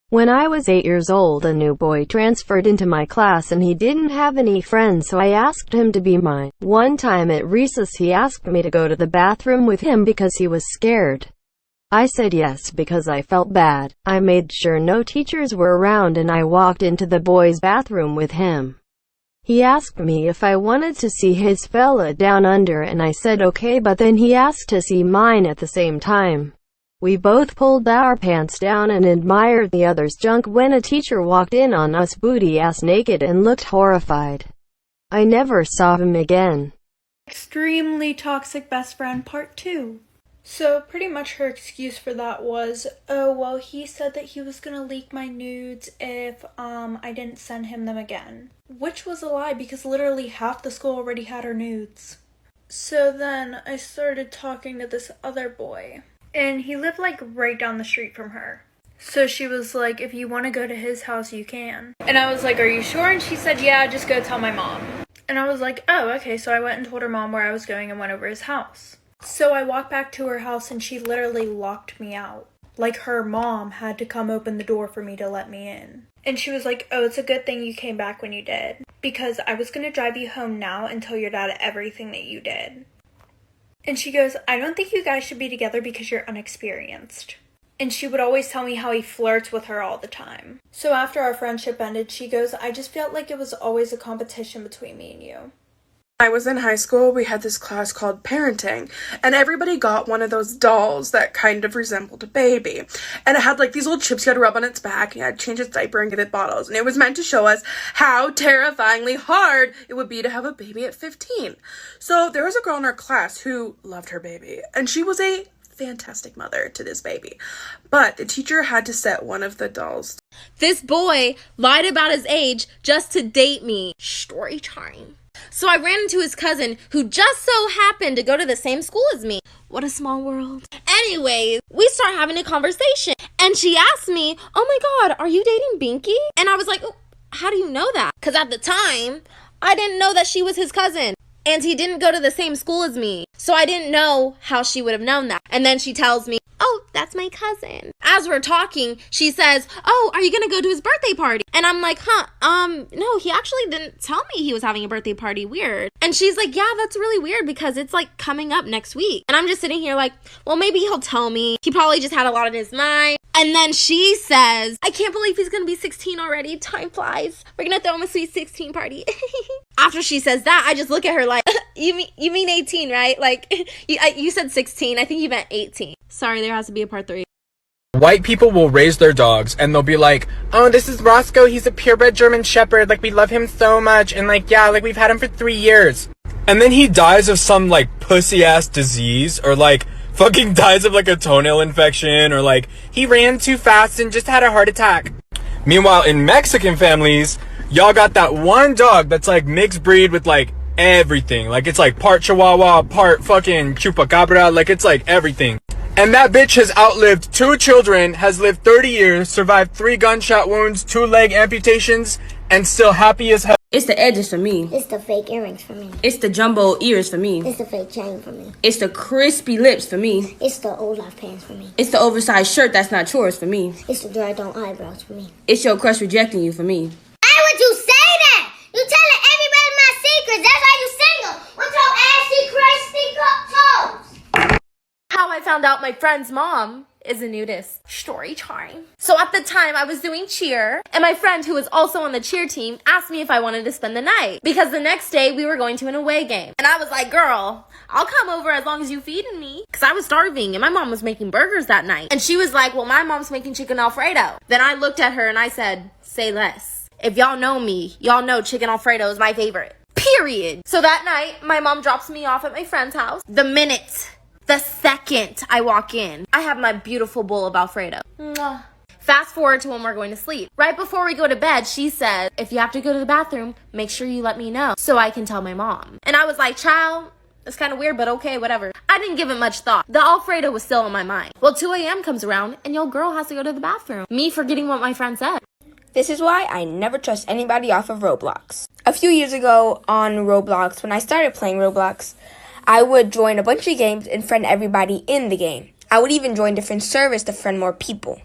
When I was 8 years old, a new boy transferred into my class and he didn't have any friends, so I asked him to be mine. One time at recess, he asked me to go to the bathroom with him because he was scared. I said yes because I felt bad. I made sure no teachers were around and I walked into the boys' bathroom with him. He asked me if I wanted to see his fella down under and I said okay, but then he asked to see mine at the same time. We both pulled our pants down and admired the other's junk when a teacher walked in on us booty-ass naked and looked horrified. I never saw him again. Extremely toxic best friend part 2. So pretty much her excuse for that was, oh well, he said that he was gonna leak my nudes if I didn't send him them again. Which was a lie because literally half the school already had her nudes. So then I started talking to this other boy. And he lived like right down the street from her. So she was like, if you want to go to his house, you can. And I was like, are you sure? And she said, yeah, just go tell my mom. And I was like, oh, okay. So I went and told her mom where I was going and went over his house. So I walked back to her house and she literally locked me out. Like her mom had to come open the door for me to let me in. And she was like, oh, it's a good thing you came back when you did. Because I was going to drive you home now and tell your dad everything that you did. And she goes, I don't think you guys should be together because you're unexperienced. And she would always tell me how he flirts with her all the time. So after our friendship ended, she goes, I just felt like it was always a competition between me and you. I was in high school, we had this class called parenting, and everybody got one of those dolls that kind of resembled a baby. And it had like these little chips you had to rub on its back, and you had to change its diaper and give it bottles. And it was meant to show us how terrifyingly hard it would be to have a baby at 15. So there was a girl in our class who loved her baby, and she was a fantastic mother to this baby. But the teacher had to set one of the dolls. This boy lied about his age just to date me. Story time. So I ran into his cousin, who just so happened to go to the same school as me. What a small world. Anyways, we start having a conversation, and she asked me, oh my god, are you dating Binky? And I was like, oh, how do you know that? Because at the time, I didn't know that she was his cousin. And he didn't go to the same school as me. So I didn't know how she would have known that. And then she tells me, oh, that's my cousin. As we're talking, she says, oh, are you gonna go to his birthday party? And I'm like, no, he actually didn't tell me he was having a birthday party. Weird. And she's like, yeah, that's really weird because it's like coming up next week. And I'm just sitting here like, well, maybe he'll tell me. He probably just had a lot on his mind. And then she says, I can't believe he's gonna be 16 already. Time flies. We're gonna throw him a sweet 16 party. After she says that, I just look at her like, you mean 18, right? Like, you said 16. I think you meant 18. Sorry, there has to be a part 3. White people will raise their dogs and they'll be like, oh, this is Roscoe. He's a purebred German Shepherd. Like, we love him so much. And like, yeah, like we've had him for 3 years. And then he dies of some like pussy ass disease or like fucking dies of like a toenail infection or like he ran too fast and just had a heart attack. Meanwhile, in Mexican families, y'all got that one dog that's like mixed breed with like everything. Like it's like part Chihuahua, part fucking Chupacabra. Like it's like everything. And that bitch has outlived 2 children, has lived 30 years, survived 3 gunshot wounds, 2 leg amputations, and still happy as hell. It's the edges for me. It's the fake earrings for me. It's the jumbo ears for me. It's the fake chain for me. It's the crispy lips for me. It's the old life pants for me. It's the oversized shirt that's not yours for me. It's the dragged on eyebrows for me. It's your crush rejecting you for me. Why would you say that? You telling everybody my secrets. That's why you single. With your assy, crusty toes. How I found out my friend's mom is a nudist. Story time. So at the time I was doing cheer, and my friend who was also on the cheer team asked me if I wanted to spend the night because the next day we were going to an away game. And I was like, girl, I'll come over as long as you feeding me, because I was starving and my mom was making burgers that night. And she was like, well, my mom's making chicken Alfredo. Then I looked at her and I said, say less. If y'all know me, y'all know chicken Alfredo is my favorite. Period. So that night, my mom drops me off at my friend's house. The second I walk in, I have my beautiful bowl of Alfredo. Mwah. Fast forward to when we're going to sleep. Right before we go to bed, she said, if you have to go to the bathroom, make sure you let me know so I can tell my mom. And I was like, child, that's kind of weird, but okay, whatever. I didn't give it much thought. The Alfredo was still on my mind. Well, 2 a.m. comes around and your girl has to go to the bathroom. Me forgetting what my friend said. This is why I never trust anybody off of Roblox. A few years ago on Roblox, when I started playing Roblox, I would join a bunch of games and friend everybody in the game. I would even join different servers to friend more people.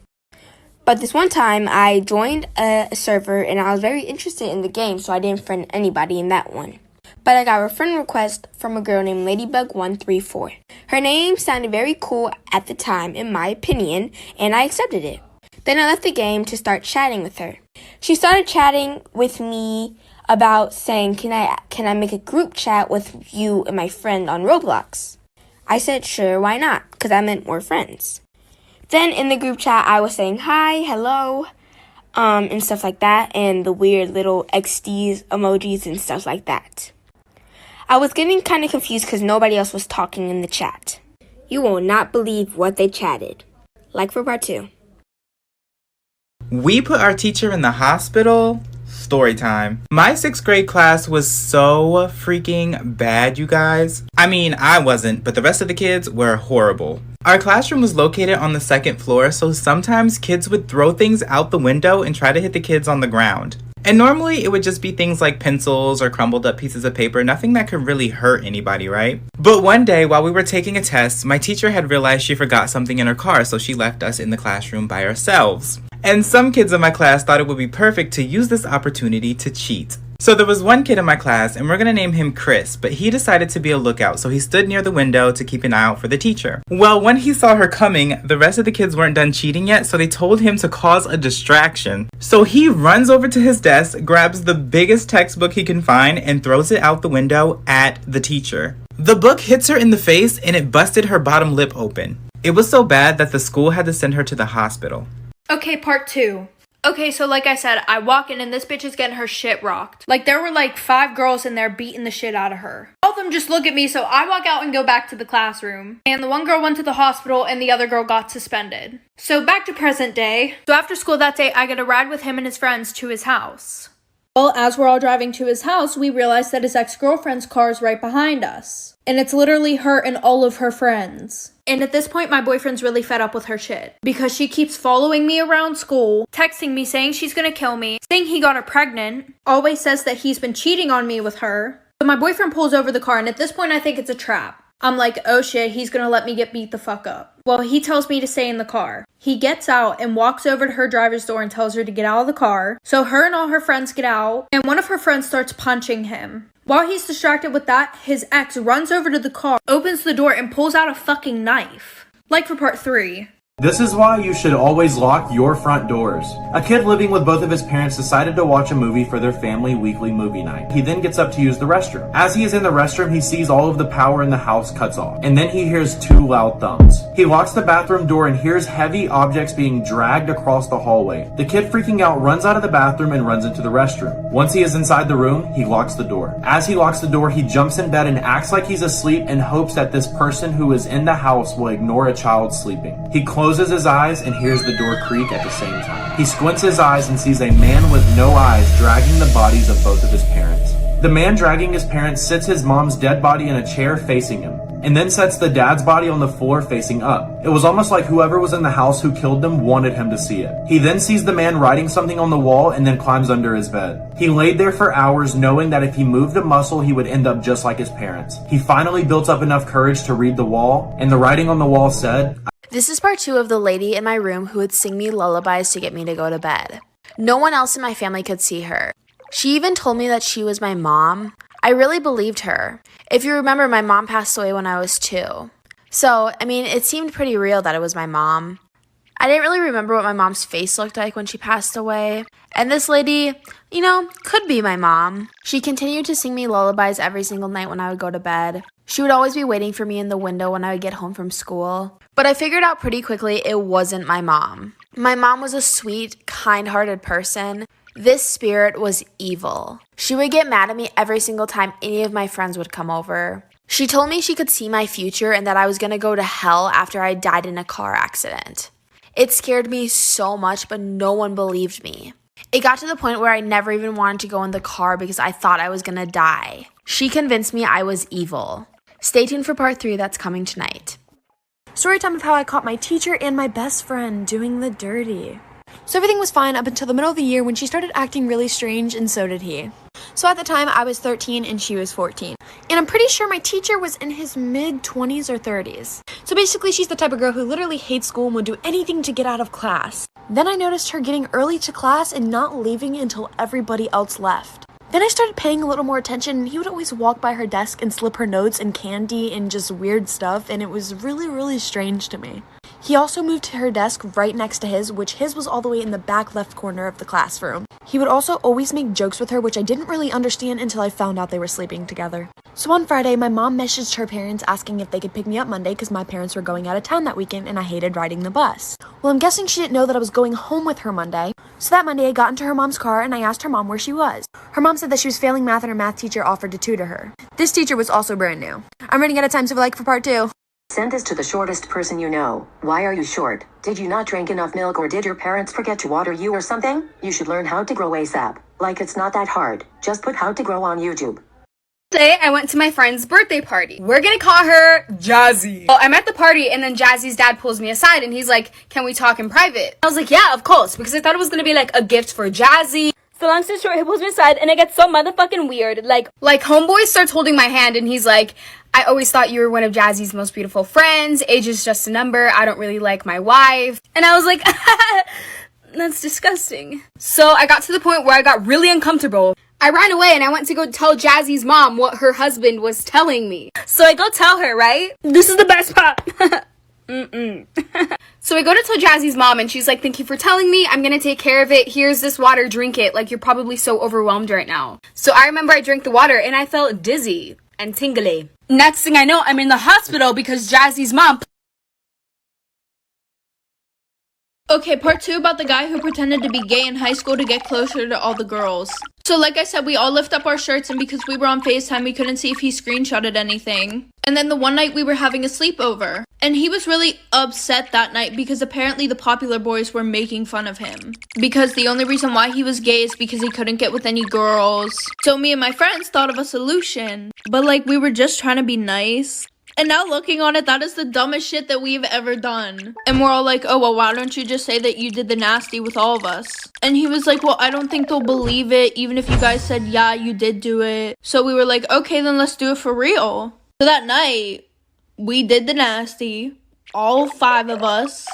But this one time, I joined a server and I was very interested in the game, so I didn't friend anybody in that one. But I got a friend request from a girl named Ladybug134. Her name sounded very cool at the time, in my opinion, and I accepted it. Then I left the game to start chatting with her. She started chatting with me about saying, can I make a group chat with you and my friend on Roblox? I said, sure, why not? Because I meant more friends. Then in the group chat, I was saying hi, hello, and stuff like that, and the weird little XDs emojis and stuff like that. I was getting kind of confused because nobody else was talking in the chat. You will not believe what they chatted. Like for part 2. We put our teacher in the hospital. Story time. My 6th grade class was so freaking bad, you guys. I mean, I wasn't, but the rest of the kids were horrible. Our classroom was located on the 2nd floor, so sometimes kids would throw things out the window and try to hit the kids on the ground. And normally it would just be things like pencils or crumbled up pieces of paper, nothing that could really hurt anybody, right? But one day while we were taking a test, my teacher had realized she forgot something in her car, so she left us in the classroom by ourselves. And some kids in my class thought it would be perfect to use this opportunity to cheat. So there was one kid in my class, and we're gonna name him Chris, but he decided to be a lookout, so he stood near the window to keep an eye out for the teacher. Well, when he saw her coming, the rest of the kids weren't done cheating yet, so they told him to cause a distraction. So he runs over to his desk, grabs the biggest textbook he can find, and throws it out the window at the teacher. The book hits her in the face, and it busted her bottom lip open. It was so bad that the school had to send her to the hospital. Okay, part 2. Okay, so like I said, I walk in and this bitch is getting her shit rocked. Like, there were like 5 girls in there beating the shit out of her. All of them just look at me, so I walk out and go back to the classroom. And the one girl went to the hospital and the other girl got suspended. So back to present day. So after school that day, I get a ride with him and his friends to his house. Well, as we're all driving to his house, we realize that his ex-girlfriend's car is right behind us. And it's literally her and all of her friends. And at this point, my boyfriend's really fed up with her shit. Because she keeps following me around school, texting me saying she's gonna kill me, saying he got her pregnant, always says that he's been cheating on me with her. So my boyfriend pulls over the car, and at this point, I think it's a trap. I'm like, oh shit, he's gonna let me get beat the fuck up. Well, he tells me to stay in the car. He gets out and walks over to her driver's door and tells her to get out of the car. So her and all her friends get out, and one of her friends starts punching him. While he's distracted with that, his ex runs over to the car, opens the door, and pulls out a fucking knife. Like for part 3. This is why you should always lock your front doors. A kid living with both of his parents decided to watch a movie for their family weekly movie night. He then gets up to use the restroom. As he is in the restroom, he sees all of the power in the house cuts off. And then he hears 2 loud thumps. He locks the bathroom door and hears heavy objects being dragged across the hallway. The kid, freaking out, runs out of the bathroom and runs into the restroom. Once he is inside the room, he locks the door. As he locks the door, he jumps in bed and acts like he's asleep and hopes that this person who is in the house will ignore a child sleeping. He closes his eyes and hears the door creak at the same time. He squints his eyes and sees a man with no eyes dragging the bodies of both of his parents. The man dragging his parents sits his mom's dead body in a chair facing him, and then sets the dad's body on the floor facing up. It was almost like whoever was in the house who killed them wanted him to see it. He then sees the man writing something on the wall and then climbs under his bed. He laid there for hours knowing that if he moved a muscle he would end up just like his parents. He finally built up enough courage to read the wall, and the writing on the wall said, "This is part 2 of the lady in my room who would sing me lullabies to get me to go to bed. No one else in my family could see her. She even told me that she was my mom. I really believed her. If you remember, my mom passed away when I was 2. So, I mean, it seemed pretty real that it was my mom. I didn't really remember what my mom's face looked like when she passed away. And this lady, could be my mom. She continued to sing me lullabies every single night when I would go to bed. She would always be waiting for me in the window when I would get home from school. But I figured out pretty quickly it wasn't my mom. My mom was a sweet, kind-hearted person. This spirit was evil. She would get mad at me every single time any of my friends would come over. She told me she could see my future and that I was going to go to hell after I died in a car accident. It scared me so much, but no one believed me. It got to the point where I never even wanted to go in the car because I thought I was gonna die. She convinced me I was evil. Stay tuned for part 3 that's coming tonight. Story time of how I caught my teacher and my best friend doing the dirty. So everything was fine up until the middle of the year when she started acting really strange, and so did he. So at the time, I was 13 and she was 14. And I'm pretty sure my teacher was in his mid-20s or 30s. So basically, she's the type of girl who literally hates school and would do anything to get out of class. Then I noticed her getting early to class and not leaving until everybody else left. Then I started paying a little more attention, and he would always walk by her desk and slip her notes and candy and just weird stuff, and it was really, really strange to me. He also moved to her desk right next to his, which his was all the way in the back left corner of the classroom. He would also always make jokes with her, which I didn't really understand until I found out they were sleeping together. So on Friday, my mom messaged her parents asking if they could pick me up Monday because my parents were going out of town that weekend and I hated riding the bus. Well, I'm guessing she didn't know that I was going home with her Monday. So that Monday, I got into her mom's car and I asked her mom where she was. Her mom said that she was failing math and her math teacher offered to tutor her. This teacher was also brand new. I'm running out of time, so for part 2. Send this to the shortest person you know. Why are you short? Did you not drink enough milk or did your parents forget to water you or something? You should learn how to grow ASAP. Like it's not that hard. Just put how to grow on YouTube. Today, I went to my friend's birthday party. We're gonna call her Jazzy. Well, I'm at the party, and then Jazzy's dad pulls me aside, and he's like, can we talk in private? I was like, yeah, of course, because I thought it was gonna be like a gift for Jazzy. So long story short, he pulls me aside, and it gets so motherfucking weird. Like homeboy starts holding my hand, and he's like, I always thought you were one of Jazzy's most beautiful friends. Age is just a number. I don't really like my wife. And I was like, that's disgusting. So I got to the point where I got really uncomfortable. I ran away and I went to go tell Jazzy's mom what her husband was telling me. So I go tell her, right? This is the best part. So I go to tell Jazzy's mom and she's like, thank you for telling me. I'm gonna take care of it. Here's this water, drink it. Like, you're probably so overwhelmed right now. So I remember I drank the water and I felt dizzy and tingly. Next thing I know, I'm in the hospital because Jazzy's mom... Okay, part 2 about the guy who pretended to be gay in high school to get closer to all the girls. So like I said, we all lift up our shirts, and because we were on FaceTime, we couldn't see if he screenshotted anything. And then the one night we were having a sleepover, and he was really upset that night because apparently the popular boys were making fun of him. Because the only reason why he was gay is because he couldn't get with any girls. So me and my friends thought of a solution, but like we were just trying to be nice. And now looking on it, that is the dumbest shit that we've ever done. And we're all like, oh, well, why don't you just say that you did the nasty with all of us? And he was like, well, I don't think they'll believe it, even if you guys said, yeah, you did do it. So we were like, okay, then let's do it for real. So that night, we did the nasty, all 5 of us.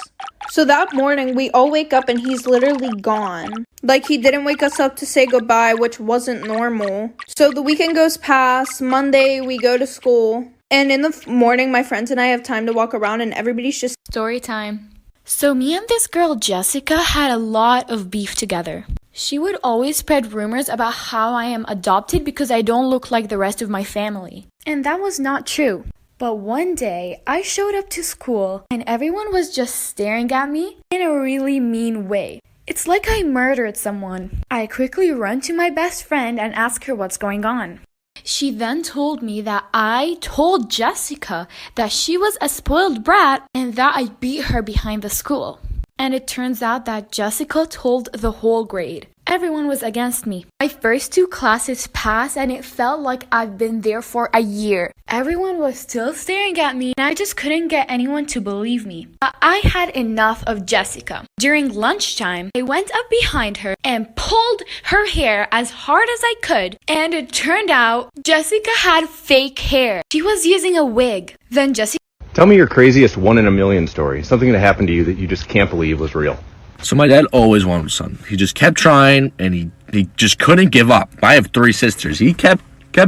So that morning, we all wake up and he's literally gone. Like, he didn't wake us up to say goodbye, which wasn't normal. So the weekend goes past. Monday, we go to school. And in the morning, my friends and I have time to walk around and everybody's just... Story time. So me and this girl, Jessica, had a lot of beef together. She would always spread rumors about how I am adopted because I don't look like the rest of my family. And that was not true. But one day, I showed up to school and everyone was just staring at me in a really mean way. It's like I murdered someone. I quickly run to my best friend and ask her what's going on. She then told me that I told Jessica that she was a spoiled brat and that I beat her behind the school. And it turns out that Jessica told the whole grade. Everyone was against me. My first 2 classes passed and it felt like I've been there for a year. Everyone was still staring at me and I just couldn't get anyone to believe me. But I had enough of Jessica. During lunchtime, I went up behind her and pulled her hair as hard as I could. And it turned out Jessica had fake hair. She was using a wig. Then Jessica... Tell me your craziest 1 in a million story. Something that happened to you that you just can't believe was real. So my dad always wanted a son. He just kept trying, and he just couldn't give up. I have 3 sisters. He kept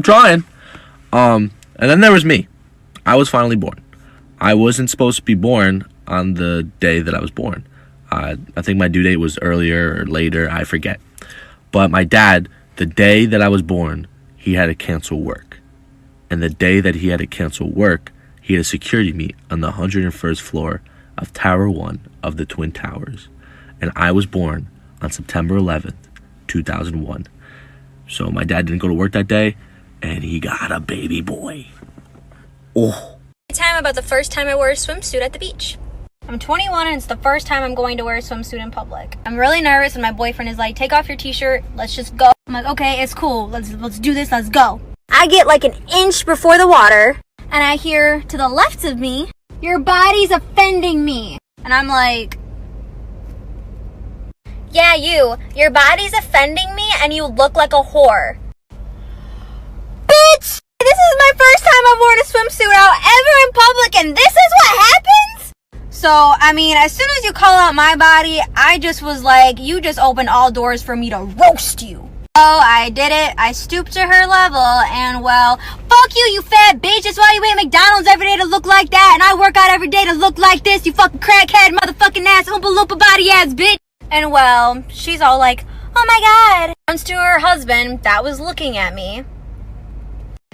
trying. And then there was me. I was finally born. I wasn't supposed to be born on the day that I was born. I think my due date was earlier or later. I forget. But my dad, the day that I was born, he had to cancel work. And the day that he had to cancel work, he had a security meet on the 101st floor of Tower 1 of the Twin Towers. And I was born on September 11th, 2001. So my dad didn't go to work that day, and he got a baby boy. Oh. Time about the first time I wore a swimsuit at the beach. I'm 21 and it's the first time I'm going to wear a swimsuit in public. I'm really nervous and my boyfriend is like, take off your t-shirt, let's just go. I'm like, okay, it's cool, let's do this, let's go. I get like an inch before the water and I hear to the left of me, your body's offending me. And I'm like, yeah, your body's offending me and you look like a whore. Bitch! This is my first time I've worn a swimsuit out ever in public and this is what happens? So, I mean, as soon as you call out my body, I just was like, you just opened all doors for me to roast you. Oh, I did it. I stooped to her level and well, fuck you, you fat bitch. That's why you eat McDonald's every day to look like that and I work out every day to look like this, you fucking crackhead motherfucking ass Oompa Loompa body ass bitch. And well, she's all like, oh my god. Comes to her husband that was looking at me.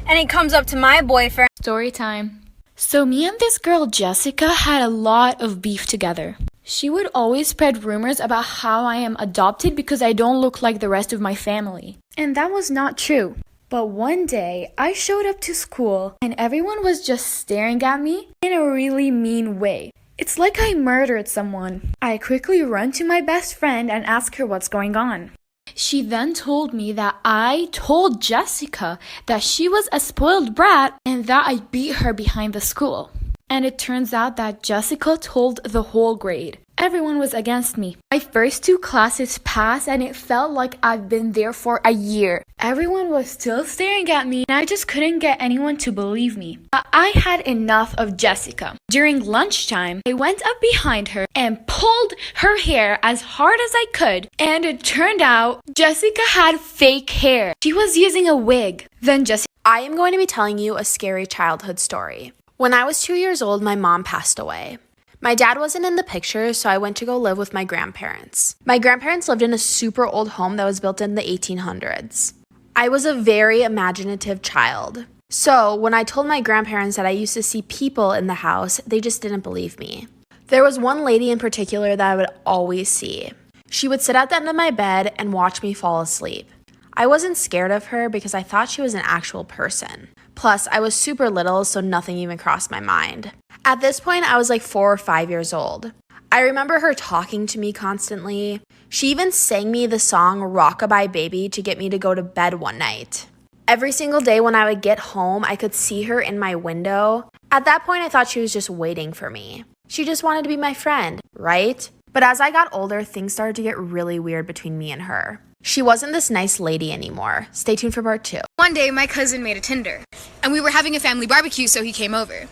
And he comes up to my boyfriend. Story time. So me and this girl Jessica had a lot of beef together. She would always spread rumors about how I am adopted because I don't look like the rest of my family. And that was not true. But one day, I showed up to school and everyone was just staring at me in a really mean way. It's like I murdered someone. I quickly run to my best friend and ask her what's going on. She then told me that I told Jessica that she was a spoiled brat and that I beat her behind the school. And it turns out that Jessica told the whole grade. Everyone was against me. My first 2 classes passed and it felt like I've been there for a year. Everyone was still staring at me and I just couldn't get anyone to believe me. But I had enough of Jessica. During lunchtime, I went up behind her and pulled her hair as hard as I could. And it turned out Jessica had fake hair. She was using a wig. Then I am going to be telling you a scary childhood story. When I was 2 years old, my mom passed away. My dad wasn't in the picture, so I went to go live with my grandparents. My grandparents lived in a super old home that was built in the 1800s. I was a very imaginative child. So when I told my grandparents that I used to see people in the house, they just didn't believe me. There was one lady in particular that I would always see. She would sit at the end of my bed and watch me fall asleep. I wasn't scared of her because I thought she was an actual person. Plus, I was super little, so nothing even crossed my mind. At this point, I was like 4 or 5 years old. I remember her talking to me constantly. She even sang me the song Rockabye Baby to get me to go to bed one night. Every single day when I would get home, I could see her in my window. At that point, I thought she was just waiting for me. She just wanted to be my friend, right? But as I got older, things started to get really weird between me and her. She wasn't this nice lady anymore. Stay tuned for part 2. One day, my cousin made a Tinder, and we were having a family barbecue, so he came over.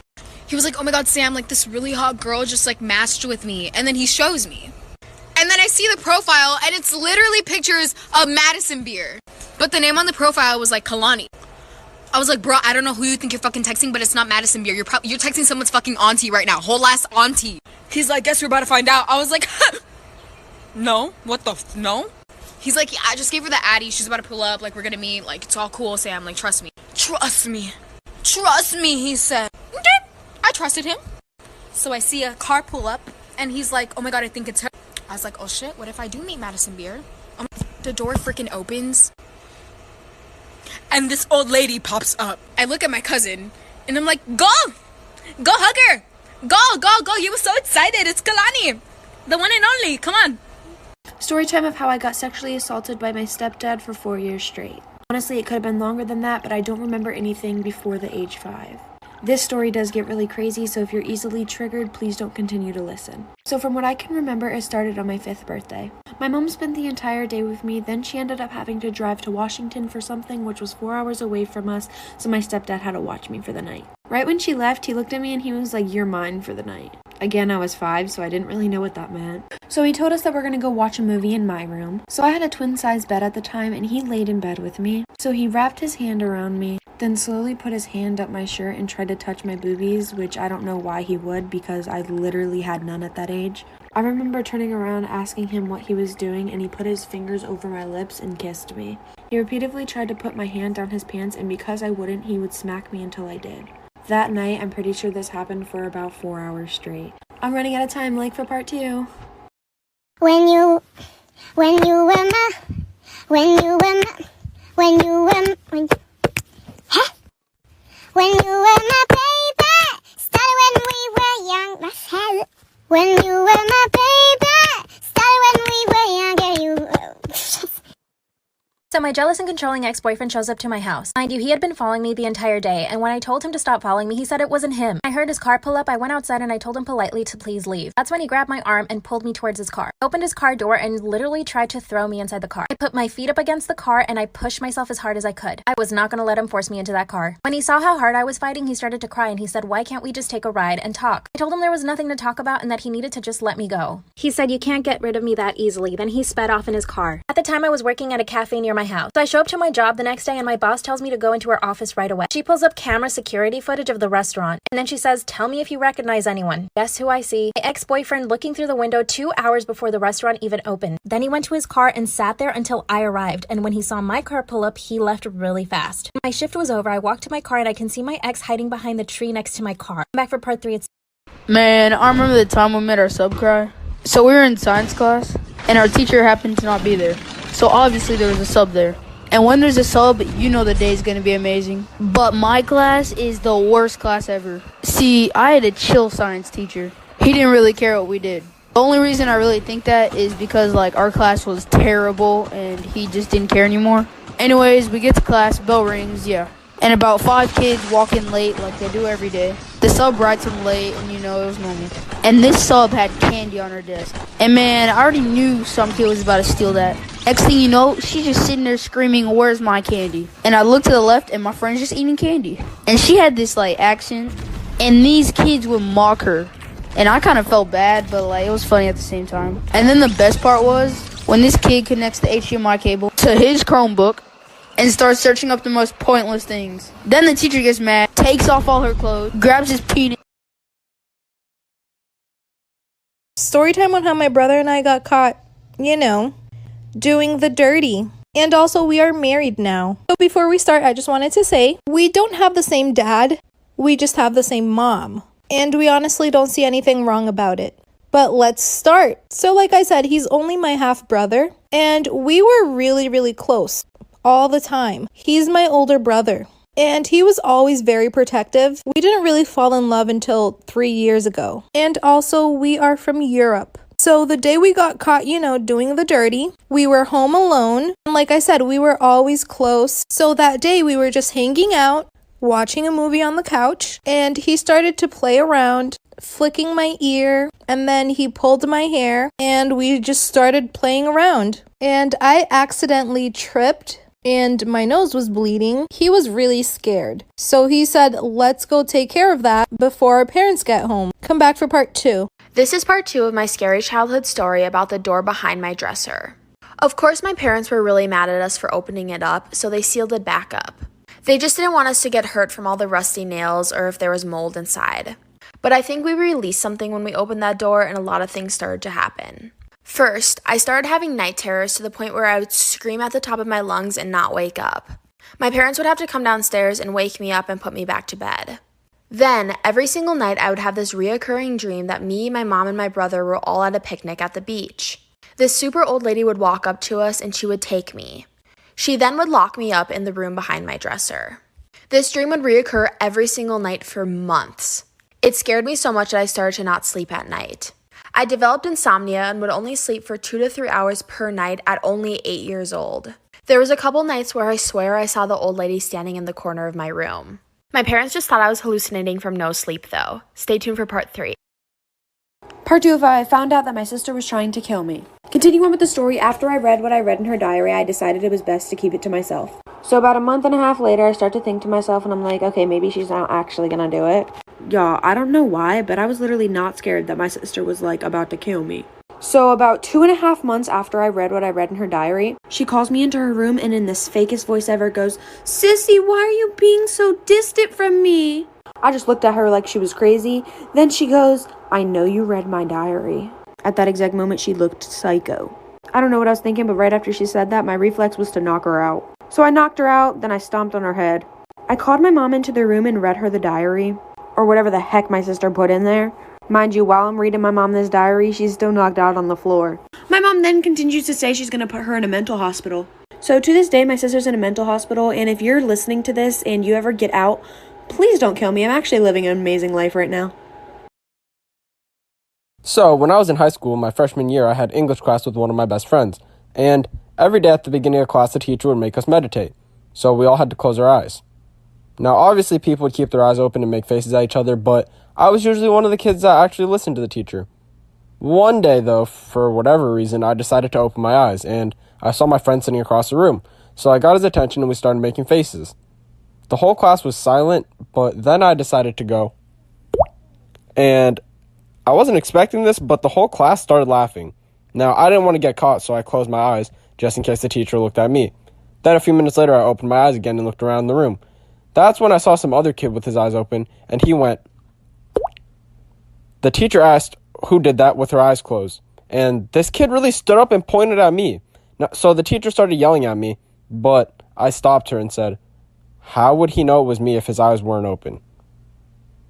He was like, oh my god, Sam, like this really hot girl just like matched with me, and then he shows me. And then I see the profile, and it's literally pictures of Madison beer. But the name on the profile was like Kalani. I was like, bro, I don't know who you think you're fucking texting, but it's not Madison beer. You're texting someone's fucking auntie right now, whole ass auntie. He's like, guess we're about to find out. I was like, no, what the no? He's like, yeah, I just gave her the Addy. She's about to pull up. Like, we're gonna meet. Like, it's all cool, Sam. Like, trust me. Trust me. Trust me, he said. Okay. I trusted him. So I see a car pull up, and he's like, oh my god, I think it's her. I was like, oh shit, what if I do meet Madison Beer? The door freaking opens, and this old lady pops up. I look at my cousin, and I'm like, go! Go hug her! Go! You were so excited. It's Kalani. The one and only. Come on. Story time of how I got sexually assaulted by my stepdad for 4 years straight. Honestly, it could have been longer than that, but I don't remember anything before the age 5. This story does get really crazy, so if you're easily triggered, please don't continue to listen. So from what I can remember, it started on my 5th birthday. My mom spent the entire day with me, then she ended up having to drive to Washington for something which was 4 hours away from us, so my stepdad had to watch me for the night. Right when she left, he looked at me and he was like, you're mine for the night. Again, I was 5, so I didn't really know what that meant. So he told us that we're gonna go watch a movie in my room. So I had a twin-size bed at the time, and he laid in bed with me. So he wrapped his hand around me, then slowly put his hand up my shirt and tried to touch my boobies, which I don't know why he would, because I literally had none at that age. I remember turning around, asking him what he was doing, and he put his fingers over my lips and kissed me. He repeatedly tried to put my hand down his pants, and because I wouldn't, he would smack me until I did. That night, I'm pretty sure this happened for about 4 hours straight. I'm running out of time, like for part 2. When you were my baby, started when we were young, that's how, when My jealous and controlling ex-boyfriend shows up to my house. Mind you, he had been following me the entire day, and when I told him to stop following me, he said it wasn't him. I heard his car pull up, I went outside and I told him politely to please leave. That's when he grabbed my arm and pulled me towards his car. I opened his car door and literally tried to throw me inside the car. I put my feet up against the car and I pushed myself as hard as I could. I was not gonna let him force me into that car. When he saw how hard I was fighting, he started to cry and he said, "Why can't we just take a ride and talk?" I told him there was nothing to talk about and that he needed to just let me go. He said, "You can't get rid of me that easily." Then he sped off in his car. At the time, I was working at a cafe near my house. So I show up to my job the next day and my boss tells me to go into her office right away. She pulls up camera security footage of the restaurant and then she says, "Tell me if you recognize anyone." Guess who I see? My ex-boyfriend looking through the window 2 hours before the restaurant even opened. Then he went to his car and sat there until I arrived, and when he saw my car pull up, he left really fast. My shift was over. I walked to my car and I can see my ex hiding behind the tree next to my car. I'm back for part 3. Man, I remember the time we made our sub cry. So we were in science class and our teacher happened to not be there. So obviously there was a sub there. And when there's a sub, you know the day is going to be amazing. But my class is the worst class ever. See, I had a chill science teacher. He didn't really care what we did. The only reason I really think that is because, like, our class was terrible and he just didn't care anymore. Anyways, we get to class, bell rings, yeah. And about 5 kids walk in late like they do every day. The sub writes them late and, it was normal. And this sub had candy on her desk. And man, I already knew some kid was about to steal that. Next thing you know, she's just sitting there screaming, "Where's my candy?" And I look to the left and my friend's just eating candy. And she had this, accent. And these kids would mock her. And I kind of felt bad, but, it was funny at the same time. And then the best part was when this kid connects the HDMI cable to his Chromebook and starts searching up the most pointless things. Then the teacher gets mad, takes off all her clothes, grabs his penis. Storytime on how my brother and I got caught, doing the dirty. And also, we are married now. So before we start, I just wanted to say, we don't have the same dad, we just have the same mom. And we honestly don't see anything wrong about it. But let's start. So like I said, he's only my half brother, and we were really, really close all the time. He's my older brother, and he was always very protective. We didn't really fall in love until 3 years ago. And also, we are from Europe. So the day we got caught, doing the dirty, we were home alone. And like I said, we were always close. So that day we were just hanging out, watching a movie on the couch, and he started to play around, flicking my ear, and then he pulled my hair, and we just started playing around. And I accidentally tripped, and my nose was bleeding. He was really scared. So he said, "Let's go take care of that before our parents get home. Come back for part 2. This is part 2 of my scary childhood story about the door behind my dresser. Of course, my parents were really mad at us for opening it up, so they sealed it back up. They just didn't want us to get hurt from all the rusty nails or if there was mold inside. But I think we released something when we opened that door and a lot of things started to happen. First, I started having night terrors to the point where I would scream at the top of my lungs and not wake up. My parents would have to come downstairs and wake me up and put me back to bed. Then, every single night, I would have this reoccurring dream that me, my mom, and my brother were all at a picnic at the beach. This super old lady would walk up to us and she would take me. She then would lock me up in the room behind my dresser. This dream would reoccur every single night for months. It scared me so much that I started to not sleep at night. I developed insomnia and would only sleep for 2 to 3 hours per night at only 8 years old. There was a couple nights where I swear I saw the old lady standing in the corner of my room. My parents just thought I was hallucinating from no sleep though. Stay tuned for part 3. Part 2 of I found out that my sister was trying to kill me. Continuing with the story, after I read what I read in her diary, I decided it was best to keep it to myself. So about a month and a half later, I start to think to myself and I'm like, okay, maybe she's not actually gonna do it. Y'all, I don't know why, but I was literally not scared that my sister was about to kill me. So about 2.5 months after I read what I read in her diary, she calls me into her room and in this fakest voice ever goes, "Sissy, why are you being so distant from me?" I just looked at her like she was crazy. Then she goes, "I know you read my diary." At that exact moment, she looked psycho. I don't know what I was thinking, but right after she said that, my reflex was to knock her out. So I knocked her out, then I stomped on her head. I called my mom into the room and read her the diary, or whatever the heck my sister put in there. Mind you, while I'm reading my mom this diary, she's still knocked out on the floor. My mom then continues to say she's going to put her in a mental hospital. So to this day, my sister's in a mental hospital, and if you're listening to this and you ever get out, please don't kill me. I'm actually living an amazing life right now. So, when I was in high school, my freshman year, I had English class with one of my best friends. And Every day at the beginning of class, the teacher would make us meditate, so we all had to close our eyes. Now, obviously, people would keep their eyes open and make faces at each other, but I was usually one of the kids that actually listened to the teacher. One day, though, for whatever reason, I decided to open my eyes, and I saw my friend sitting across the room, so I got his attention and we started making faces. The whole class was silent, but then I decided to go. And I wasn't expecting this, but the whole class started laughing. Now, I didn't want to get caught, so I closed my eyes, just in case the teacher looked at me. Then a few minutes later, I opened my eyes again and looked around the room. That's when I saw some other kid with his eyes open, and he went. The teacher asked who did that with her eyes closed, and this kid really stood up and pointed at me. So the teacher started yelling at me, but I stopped her and said, how would he know it was me if his eyes weren't open?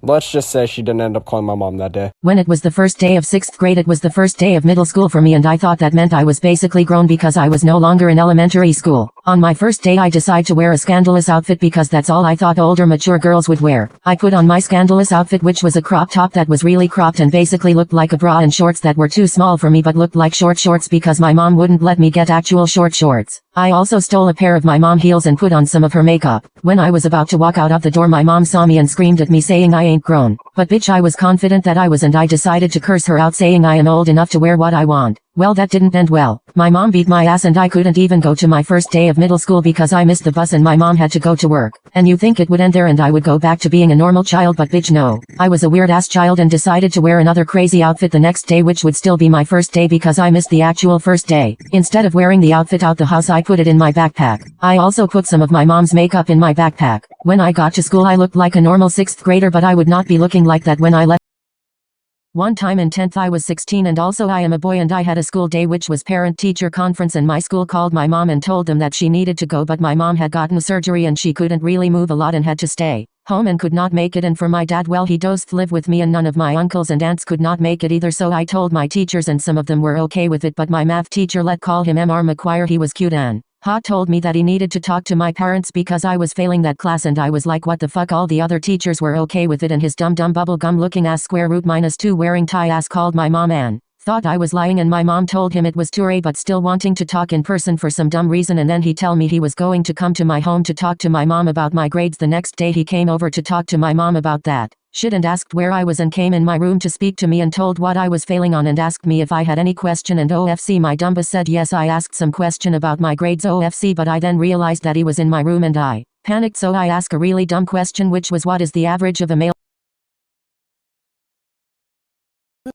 Let's just say she didn't end up calling my mom that day. When it was the first day of 6th grade, it was the first day of middle school for me, and I thought that meant I was basically grown because I was no longer in elementary school. On my first day, I decided to wear a scandalous outfit because that's all I thought older mature girls would wear. I put on my scandalous outfit, which was a crop top that was really cropped and basically looked like a bra, and shorts that were too small for me but looked like short shorts because my mom wouldn't let me get actual short shorts. I also stole a pair of my mom heels and put on some of her makeup. When I was about to walk out of the door, my mom saw me and screamed at me saying I ain't grown. But bitch, I was confident that I was, and I decided to curse her out saying I am old enough to wear what I want. Well, that didn't end well. My mom beat my ass and I couldn't even go to my first day of middle school because I missed the bus and my mom had to go to work. And you think it would end there and I would go back to being a normal child, but bitch, no. I was a weird ass child and decided to wear another crazy outfit the next day, which would still be my first day because I missed the actual first day. Instead of wearing the outfit out the house, I put it in my backpack. I also put some of my mom's makeup in my backpack. When I got to school, I looked like a normal 6th grader, but I would not be looking like that when I left. One time in 10th I was 16 and also I am a boy, and I had a school day which was parent-teacher conference, and my school called my mom and told them that she needed to go, but my mom had gotten surgery and she couldn't really move a lot and had to stay home and could not make it. And for my dad, well, he does live with me and none of my uncles and aunts could not make it either, so I told my teachers and some of them were okay with it, but my math teacher, let call him Mr. McQuire, he was cute and hot, told me that he needed to talk to my parents because I was failing that class, and I was like, what the fuck? All the other teachers were okay with it, and his dumb bubblegum looking ass square root -2 wearing tie ass called my mom and thought I was lying, and my mom told him it was too late but still wanting to talk in person for some dumb reason, and then he tell me he was going to come to my home to talk to my mom about my grades. The next day he came over to talk to my mom about that shit and asked where I was and came in my room to speak to me and told what I was failing on and asked me if I had any question, and OFC my dumbass said yes, I asked some question about my grades OFC, but I then realized that he was in my room and I panicked, so I asked a really dumb question, which was what is the average of a male?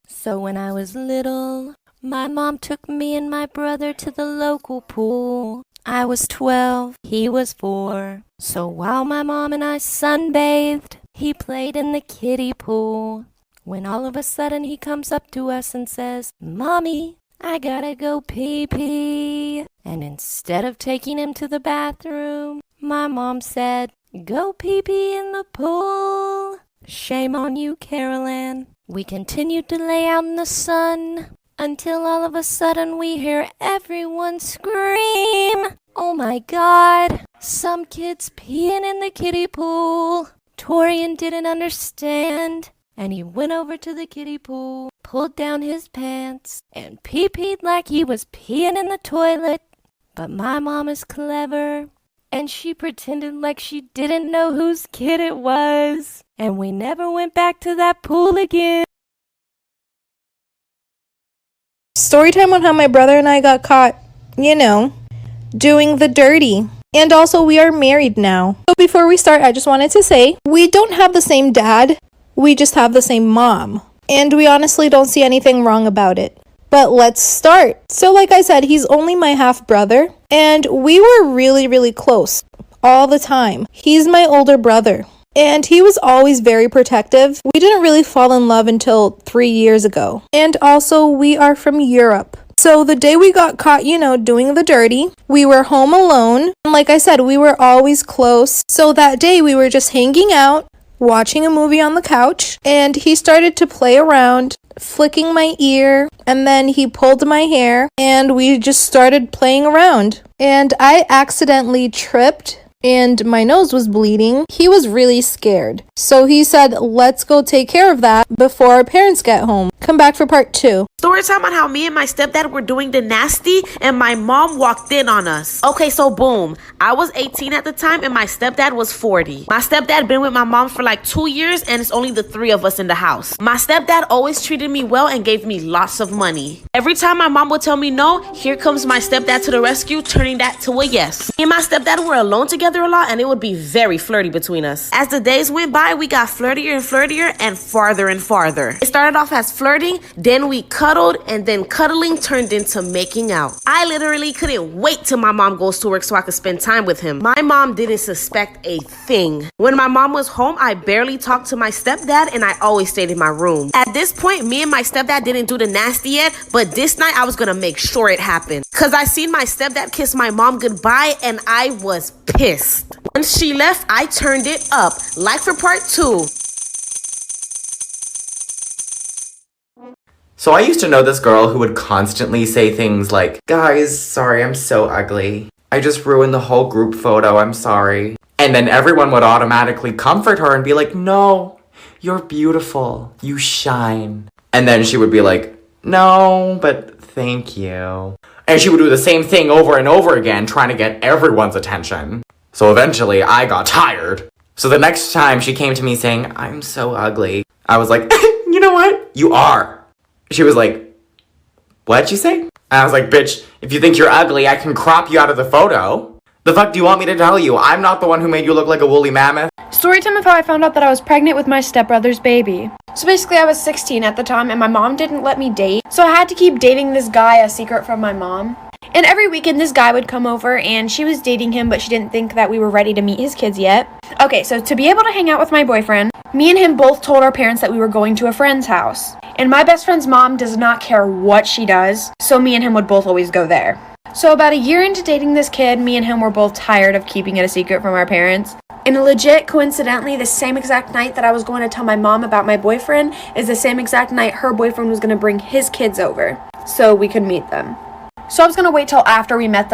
So when I was little, my mom took me and my brother to the local pool. I was 12, he was 4. So while my mom and I sunbathed, he played in the kiddie pool. When all of a sudden he comes up to us and says, "Mommy, I gotta go pee-pee." And instead of taking him to the bathroom, my mom said, "Go pee-pee in the pool." Shame on you, Carolyn. We continued to lay out in the sun until all of a sudden we hear everyone scream, "Oh my God, some kid's peeing in the kiddie pool." Torian didn't understand, and he went over to the kiddie pool, pulled down his pants, and pee-peed like he was peeing in the toilet. But my mom is clever, and she pretended like she didn't know whose kid it was, and we never went back to that pool again. Storytime on how my brother and I got caught, doing the dirty. And also, we are married now. So before we start, I just wanted to say, we don't have the same dad, we just have the same mom. And we honestly don't see anything wrong about it. But let's start. So like I said, he's only my half brother, and we were really, really close all the time. He's my older brother, and he was always very protective. We didn't really fall in love until 3 years ago. And also, we are from Europe. So the day we got caught, doing the dirty, we were home alone. And like I said, we were always close. So that day we were just hanging out, watching a movie on the couch, and he started to play around, flicking my ear, and then he pulled my hair, and we just started playing around. And I accidentally tripped and my nose was bleeding, he was really scared. So he said, let's go take care of that before our parents get home. Come back for part 2. Story time on how me and my stepdad were doing the nasty and my mom walked in on us. Okay, so boom. I was 18 at the time and my stepdad was 40. My stepdad been with my mom for like 2 years and it's only the 3 of us in the house. My stepdad always treated me well and gave me lots of money. Every time my mom would tell me no, here comes my stepdad to the rescue, turning that to a yes. Me and my stepdad were alone together a lot and it would be very flirty between us. As the days went by, we got flirtier and flirtier and farther and farther. It started off as flirting, then we cuddled, and then cuddling turned into making out. I literally couldn't wait till my mom goes to work so I could spend time with him. My mom didn't suspect a thing. When my mom was home, I barely talked to my stepdad and I always stayed in my room. At this point, me and my stepdad didn't do the nasty yet, but this night I was gonna make sure it happened. Cause I seen my stepdad kiss my mom goodbye and I was pissed. Once she left, I turned it up. Like for part 2. So I used to know this girl who would constantly say things like, guys, sorry, I'm so ugly. I just ruined the whole group photo, I'm sorry. And then everyone would automatically comfort her and be like, no, you're beautiful, you shine. And then she would be like, no, but thank you. And she would do the same thing over and over again, trying to get everyone's attention. So eventually I got tired. So the next time she came to me saying, I'm so ugly, I was like, you know what? You are. She was like, what'd you say? And I was like, bitch, if you think you're ugly, I can crop you out of the photo. The fuck do you want me to tell you? I'm not the one who made you look like a woolly mammoth. Story time of how I found out that I was pregnant with my stepbrother's baby. So basically I was 16 at the time and my mom didn't let me date. So I had to keep dating this guy a secret from my mom. And every weekend this guy would come over and she was dating him, but she didn't think that we were ready to meet his kids yet. Okay, so to be able to hang out with my boyfriend, me and him both told our parents that we were going to a friend's house. And my best friend's mom does not care what she does, so me and him would both always go there. So about a year into dating this kid, me and him were both tired of keeping it a secret from our parents. And legit, coincidentally, the same exact night that I was going to tell my mom about my boyfriend is the same exact night her boyfriend was going to bring his kids over so we could meet them. So I was going to wait till after we met them